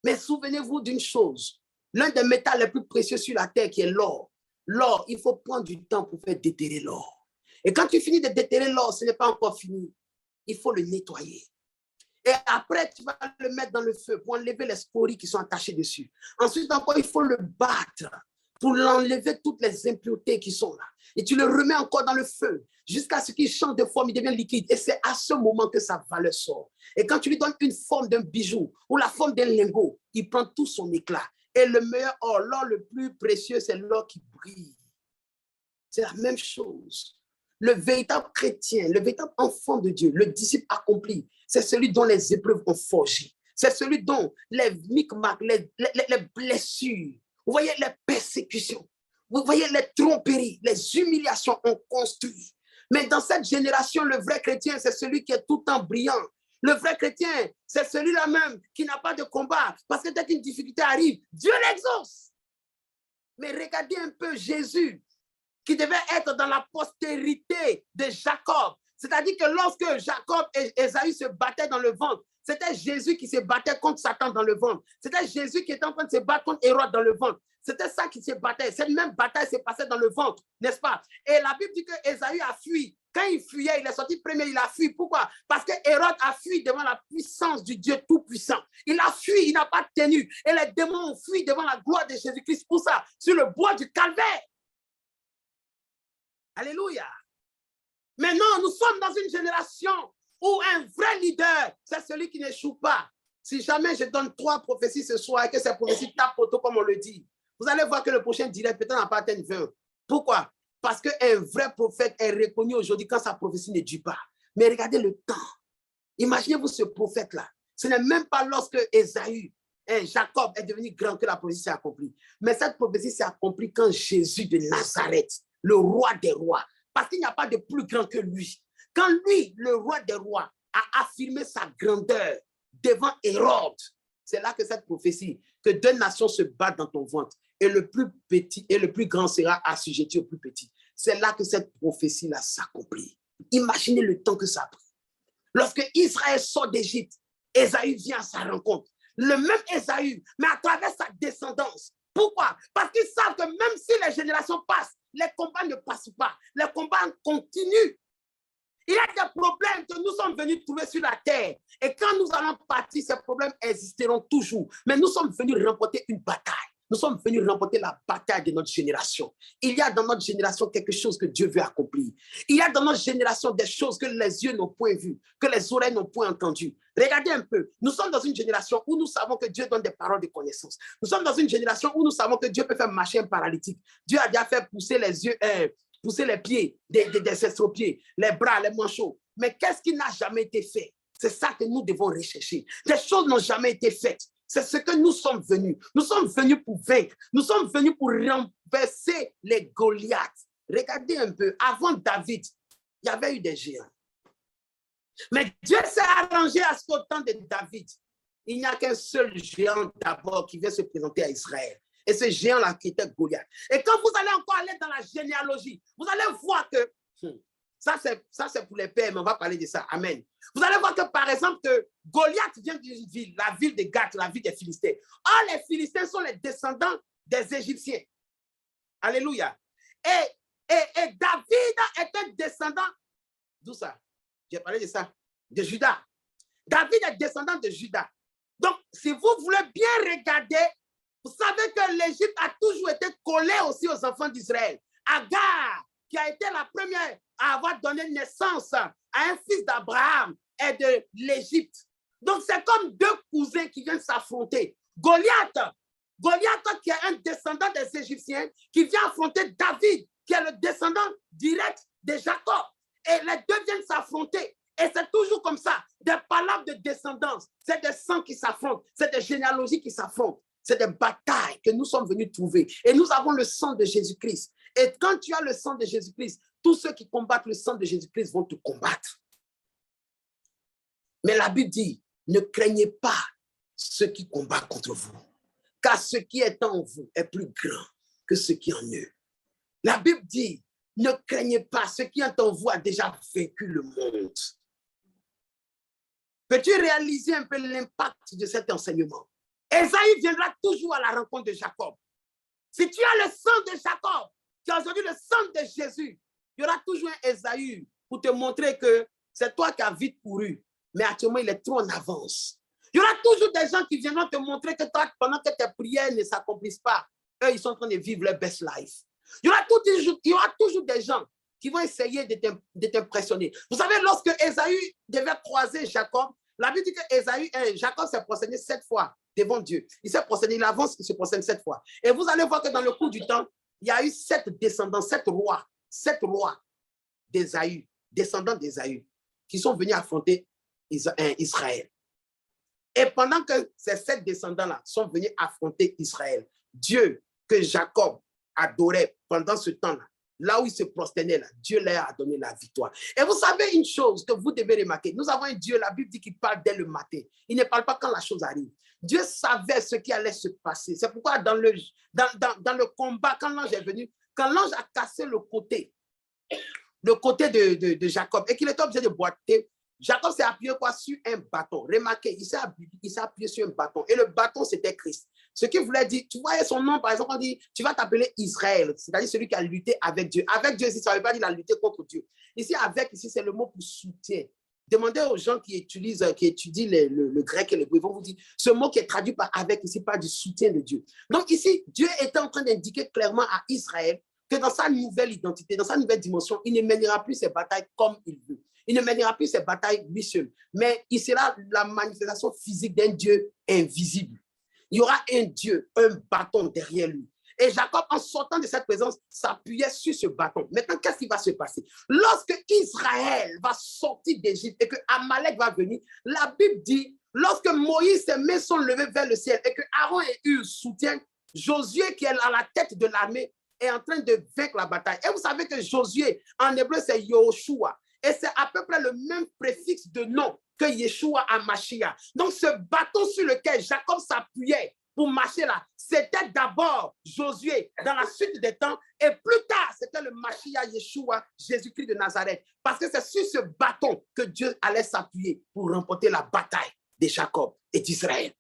Mais souvenez-vous d'une chose. L'un des métals les plus précieux sur la terre, qui est l'or. L'or, il faut prendre du temps pour faire déterrer l'or. Et quand tu finis de déterrer l'or, ce n'est pas encore fini. Il faut le nettoyer. Et après, tu vas le mettre dans le feu pour enlever les scories qui sont attachées dessus. Ensuite encore, il faut le battre pour enlever toutes les impuretés qui sont là. Et tu le remets encore dans le feu jusqu'à ce qu'il change de forme, il devient liquide. Et c'est à ce moment que sa valeur sort. Et quand tu lui donnes une forme d'un bijou ou la forme d'un lingot, il prend tout son éclat. Et le meilleur or, l'or le plus précieux, c'est l'or qui brille. C'est la même chose. Le véritable chrétien, le véritable enfant de Dieu, le disciple accompli, c'est celui dont les épreuves ont forgé. C'est celui dont les micmacs, les blessures, vous voyez les persécutions, vous voyez les tromperies, les humiliations ont construit. Mais dans cette génération, le vrai chrétien, c'est celui qui est tout le temps brillant. Le vrai chrétien, c'est celui-là même qui n'a pas de combat. Parce que dès qu'une difficulté arrive, Dieu l'exauce. Mais regardez un peu Jésus, qui devait être dans la postérité de Jacob. C'est-à-dire que lorsque Jacob et Ésaü se battaient dans le ventre, c'était Jésus qui se battait contre Satan dans le ventre. C'était Jésus qui était en train de se battre contre Hérode dans le ventre. C'était ça qui se battait. Cette même bataille s'est passée dans le ventre, n'est-ce pas? Et la Bible dit que Ésaü a fui. Quand il fuyait, il est sorti premier, il a fui. Pourquoi? Parce que Hérode a fui devant la puissance du Dieu Tout-Puissant. Il a fui, il n'a pas tenu. Et les démons ont fui devant la gloire de Jésus-Christ. Pour ça, sur le bois du calvaire. Alléluia. Maintenant, nous sommes dans une génération où un vrai leader, c'est celui qui n'échoue pas. Si jamais je donne 3 prophéties ce soir et que ces prophéties tapent poteau comme on le dit, vous allez voir que le prochain direct peut-être n'a pas atteint 20. Pourquoi? Parce qu'un vrai prophète est reconnu aujourd'hui quand sa prophétie ne dit pas. Mais regardez le temps. Imaginez-vous ce prophète-là. Ce n'est même pas lorsque Ésaü, Jacob est devenu grand que la prophétie s'est accomplie. Mais cette prophétie s'est accomplie quand Jésus de Nazareth, le roi des rois, parce qu'il n'y a pas de plus grand que lui. Quand lui, le roi des rois, a affirmé sa grandeur devant Hérode, c'est là que cette prophétie, que 2 nations se battent dans ton ventre, et le plus petit et le plus grand sera assujetti au plus petit. C'est là que cette prophétie-là s'accomplit. Imaginez le temps que ça a pris. Lorsque Israël sort d'Égypte, Ésaü vient à sa rencontre. Le même Ésaü, mais à travers sa descendance. Pourquoi? Parce qu'ils savent que même si les générations passent, les combats ne passent pas. Les combats continuent. Il y a des problèmes que nous sommes venus trouver sur la terre. Et quand nous allons partir, ces problèmes existeront toujours. Mais nous sommes venus remporter une bataille. Nous sommes venus remporter la bataille de notre génération. Il y a dans notre génération quelque chose que Dieu veut accomplir. Il y a dans notre génération des choses que les yeux n'ont point vues, que les oreilles n'ont point entendues. Regardez un peu. Nous sommes dans une génération où nous savons que Dieu donne des paroles de connaissance. Nous sommes dans une génération où nous savons que Dieu peut faire marcher un paralytique. Dieu a déjà fait pousser les yeux, pousser les pieds, des estropiés, les bras, les manchots. Mais qu'est-ce qui n'a jamais été fait? C'est ça que nous devons rechercher. Des choses n'ont jamais été faites. C'est ce que nous sommes venus. Nous sommes venus pour vaincre. Nous sommes venus pour renverser les Goliaths. Regardez un peu. Avant David, il y avait eu des géants. Mais Dieu s'est arrangé à ce qu'au temps de David, il n'y a qu'un seul géant d'abord qui vient se présenter à Israël. Et ce géant-là qui était Goliath. Et quand vous allez encore aller dans la généalogie, vous allez voir que ça, c'est pour les pères, mais on va parler de ça. Amen. Vous allez voir que, par exemple, que Goliath vient d'une ville, la ville de Gath, la ville des Philistins. Or, les Philistins sont les descendants des Égyptiens. Alléluia. Et David est un descendant, d'où ça? J'ai parlé de ça, de Judas. David est descendant de Judas. Donc, si vous voulez bien regarder, vous savez que l'Égypte a toujours été collée aussi aux enfants d'Israël. Agar, qui a été la première à avoir donné naissance à un fils d'Abraham, est de l'Égypte. Donc, c'est comme deux cousins qui viennent s'affronter. Goliath, qui est un descendant des Égyptiens, qui vient affronter David, qui est le descendant direct de Jacob. Et les deux viennent s'affronter. Et c'est toujours comme ça. Des palabres de descendance. C'est des sangs qui s'affrontent. C'est des généalogies qui s'affrontent. C'est des batailles que nous sommes venus trouver. Et nous avons le sang de Jésus-Christ. Et quand tu as le sang de Jésus-Christ, tous ceux qui combattent le sang de Jésus-Christ vont te combattre. Mais la Bible dit, ne craignez pas ceux qui combattent contre vous. Car ce qui est en vous est plus grand que ce qui est en eux. La Bible dit, ne craignez pas, ce qui est en vous a déjà vaincu le monde. Peux-tu réaliser un peu l'impact de cet enseignement? Ésaü viendra toujours à la rencontre de Jacob. Si tu as le sang de Jacob, tu as aujourd'hui le sang de Jésus, il y aura toujours un Ésaü pour te montrer que c'est toi qui as vite couru, mais actuellement il est trop en avance. Il y aura toujours des gens qui viendront te montrer que toi, pendant que tes prières ne s'accomplissent pas, eux, ils sont en train de vivre leur best life. Il y aura toujours des gens qui vont essayer de t'impressionner. Vous savez, lorsque Ésaü devait croiser Jacob, la Bible dit que Jacob s'est prosterné 7 fois devant Dieu. Il s'est prosterné, il avance, il se prosterne 7 fois. Et vous allez voir que dans le cours du temps, il y a eu 7 descendants, 7 rois d'Ésaü, descendants d'Ésaü, qui sont venus affronter Israël. Et pendant que ces 7 descendants-là sont venus affronter Israël, Dieu que Jacob adorait pendant ce temps-là, là où il se prosternait, là, Dieu leur a donné la victoire. Et vous savez une chose que vous devez remarquer, nous avons un Dieu, la Bible dit qu'il parle dès le matin. Il ne parle pas quand la chose arrive. Dieu savait ce qui allait se passer. C'est pourquoi dans le combat, quand l'ange est venu, quand l'ange a cassé le côté de Jacob et qu'il était obligé de boiter, Jacob s'est appuyé sur un bâton. Remarquez, il s'est appuyé sur un bâton. Et le bâton, c'était Christ. Ce qui voulait dire, tu voyais son nom, par exemple, on dit, tu vas t'appeler Israël, c'est-à-dire celui qui a lutté avec Dieu. Avec Dieu, ici, ça ne veut pas dire la lutter contre Dieu. Ici, c'est le mot pour soutien. Demandez aux gens qui étudient le grec et l'hébreu, ils vont vous dire, ce mot qui est traduit par avec, ici, par du soutien de Dieu. Donc ici, Dieu était en train d'indiquer clairement à Israël que dans sa nouvelle identité, dans sa nouvelle dimension, il ne mènera plus ses batailles comme il veut. Il ne mènera plus ses batailles lui seul, mais il sera la manifestation physique d'un Dieu invisible. Il y aura un Dieu, un bâton derrière lui. Et Jacob, en sortant de cette présence, s'appuyait sur ce bâton. Maintenant, qu'est-ce qui va se passer? Lorsque Israël va sortir d'Égypte et que Amalek va venir, la Bible dit, lorsque Moïse, ses mains sont levées vers le ciel et que Aaron et Hur soutiennent, Josué, qui est à la tête de l'armée, est en train de vaincre la bataille. Et vous savez que Josué, en hébreu, c'est Yoshua. Et c'est à peu près le même préfixe de nom que Yeshua à Mashiach. Donc, ce bâton sur lequel Jacob s'appuyait pour marcher là, c'était d'abord Josué dans la suite des temps. Et plus tard, c'était le Mashiach Yeshua, Jésus-Christ de Nazareth. Parce que c'est sur ce bâton que Dieu allait s'appuyer pour remporter la bataille de Jacob et d'Israël.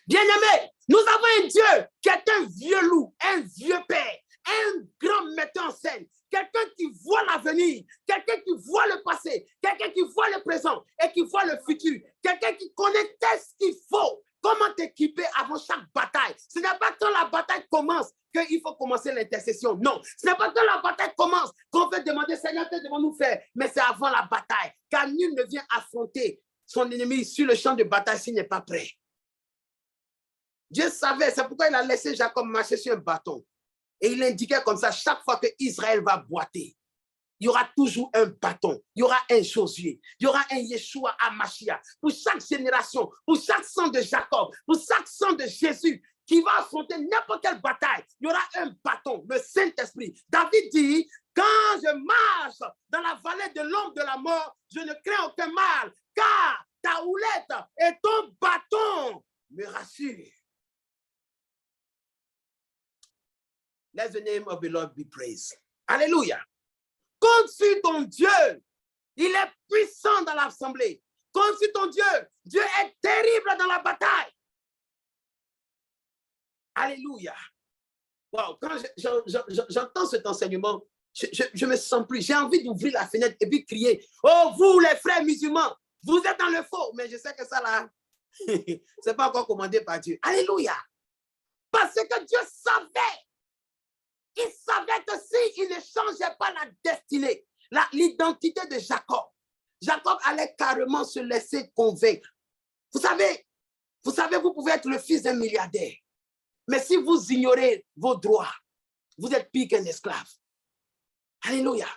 Bien-aimés, nous avons un Dieu qui est un vieux loup, un vieux père, un grand metteur en scène, quelqu'un qui voit l'avenir, quelqu'un qui voit le passé, quelqu'un qui voit le présent et qui voit le futur, quelqu'un qui connaît ce qu'il faut, comment t'équiper avant chaque bataille. Ce n'est pas quand la bataille commence qu'il faut commencer l'intercession. Non, ce n'est pas quand la bataille commence qu'on peut demander, Seigneur, que devons-nous faire? Mais c'est avant la bataille, car nul ne vient affronter son ennemi sur le champ de bataille s'il n'est pas prêt. Dieu savait, c'est pourquoi il a laissé Jacob marcher sur un bâton. Et il indiquait comme ça, chaque fois que Israël va boiter, il y aura toujours un bâton, il y aura un Josué, il y aura un Yeshua à Mashiach. Pour chaque génération, pour chaque sang de Jacob, pour chaque sang de Jésus qui va affronter n'importe quelle bataille, il y aura un bâton, le Saint-Esprit. David dit, quand je marche dans la vallée de l'ombre de la mort, je ne crains aucun mal, car ta houlette et ton bâton me rassurent. Let the name of the Lord be praised. Alléluia. Compte sur ton Dieu. Il est puissant dans l'assemblée. Compte sur ton Dieu. Dieu est terrible dans la bataille. Alléluia. Wow, quand j'entends cet enseignement, je me sens plus. J'ai envie d'ouvrir la fenêtre et puis crier, oh, vous les frères musulmans, vous êtes dans le faux. Mais je sais que ça là, c'est pas encore commandé par Dieu. Alléluia. Parce que Dieu savait. Il savait que s'il ne changeait pas la destinée, l'identité de Jacob, Jacob allait carrément se laisser convaincre. Vous savez, vous pouvez être le fils d'un milliardaire. Mais si vous ignorez vos droits, vous êtes pire qu'un esclave. Alléluia.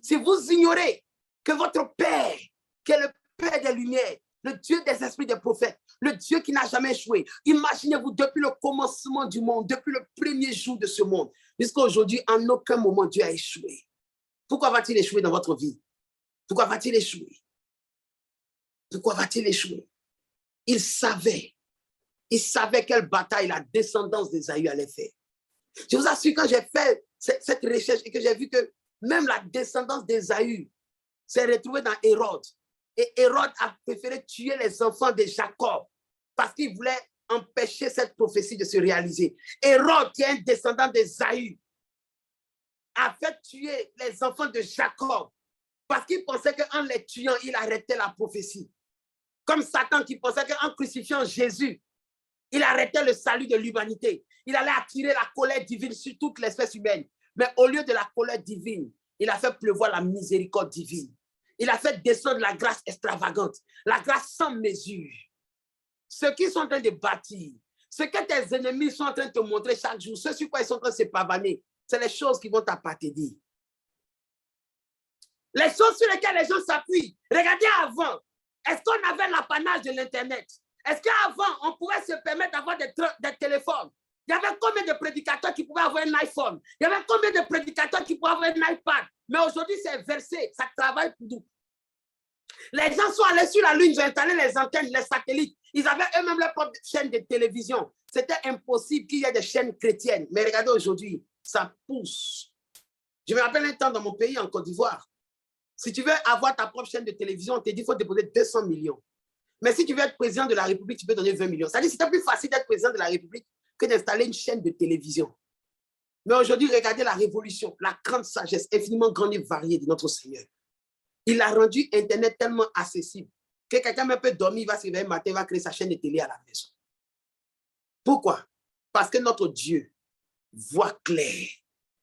Si vous ignorez que votre Père, qui est le Père des Lumières, le Dieu des esprits des prophètes, le Dieu qui n'a jamais échoué, imaginez-vous depuis le commencement du monde, depuis le premier jour de ce monde, jusqu'à aujourd'hui, en aucun moment Dieu a échoué. Pourquoi va-t-il échouer dans votre vie? Pourquoi va-t-il échouer? Pourquoi va-t-il échouer? Il savait quelle bataille la descendance d'Ésaü allait faire. Je vous assure, quand j'ai fait cette recherche et que j'ai vu que même la descendance d'Ésaü s'est retrouvée dans Hérode. Et Hérode a préféré tuer les enfants de Jacob parce qu'il voulait empêcher cette prophétie de se réaliser. Hérode, qui est un descendant d'Ésaü, a fait tuer les enfants de Jacob parce qu'il pensait qu'en les tuant, il arrêtait la prophétie. Comme Satan qui pensait qu'en crucifiant Jésus, il arrêtait le salut de l'humanité. Il allait attirer la colère divine sur toute l'espèce humaine. Mais au lieu de la colère divine, il a fait pleuvoir la miséricorde divine. Il a fait descendre la grâce extravagante, la grâce sans mesure. Ceux qui sont en train de bâtir, ce que tes ennemis sont en train de te montrer chaque jour, ce sur quoi ils sont en train de se pavaner, c'est les choses qui vont t'appartenir. Les choses sur lesquelles les gens s'appuient. Regardez avant, est-ce qu'on avait l'apanage de l'Internet? Est-ce qu'avant, on pouvait se permettre d'avoir des téléphones? Il y avait combien de prédicateurs qui pouvaient avoir un iPhone? Il y avait combien de prédicateurs qui pouvaient avoir un iPad? Mais aujourd'hui, c'est versé, ça travaille pour nous. Les gens sont allés sur la Lune, ils ont installé les antennes, les satellites. Ils avaient eux-mêmes leur propre chaîne de télévision. C'était impossible qu'il y ait des chaînes chrétiennes. Mais regardez aujourd'hui, ça pousse. Je me rappelle un temps dans mon pays, en Côte d'Ivoire. Si tu veux avoir ta propre chaîne de télévision, on te dit qu'il faut déposer 200 millions. Mais si tu veux être président de la République, tu peux donner 20 millions. C'est-à-dire que c'était plus facile d'être président de la République que d'installer une chaîne de télévision. Mais aujourd'hui, regardez la révolution, la grande sagesse, infiniment grande et variée de notre Seigneur. Il a rendu Internet tellement accessible que quelqu'un même peut dormir, il va se réveiller le matin, il va créer sa chaîne de télé à la maison. Pourquoi? Parce que notre Dieu voit clair.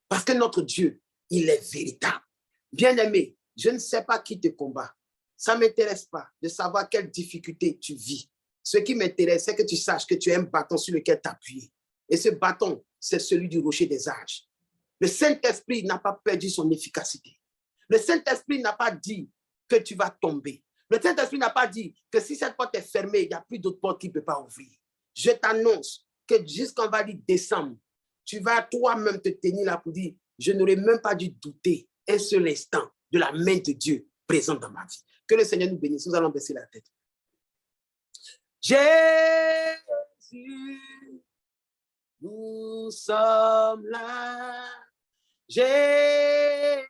Parce que notre Dieu, il est véritable. Bien-aimé, je ne sais pas qui te combat. Ça ne m'intéresse pas de savoir quelle difficulté tu vis. Ce qui m'intéresse, c'est que tu saches que tu as un bâton sur lequel t'appuyer. Et ce bâton, c'est celui du rocher des âges. Le Saint-Esprit n'a pas perdu son efficacité. Le Saint-Esprit n'a pas dit que tu vas tomber. Le Saint-Esprit n'a pas dit que si cette porte est fermée, il n'y a plus d'autres portes qu'il ne peut pas ouvrir. Je t'annonce que jusqu'en va dire décembre, tu vas toi-même te tenir là pour dire, je n'aurais même pas dû douter un seul instant de la main de Dieu présente dans ma vie. Que le Seigneur nous bénisse. Nous allons baisser la tête. Jésus, nous sommes là. Jésus,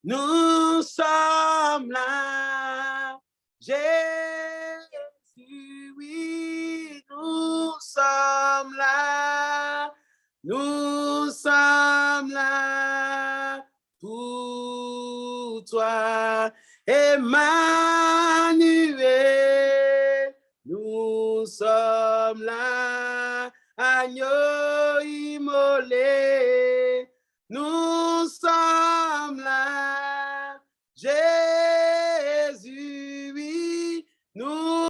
nous sommes là. Jésus, oui, nous sommes là. Nous sommes là pour toi. Emmanuel, nous sommes là. Agneau immolé, nous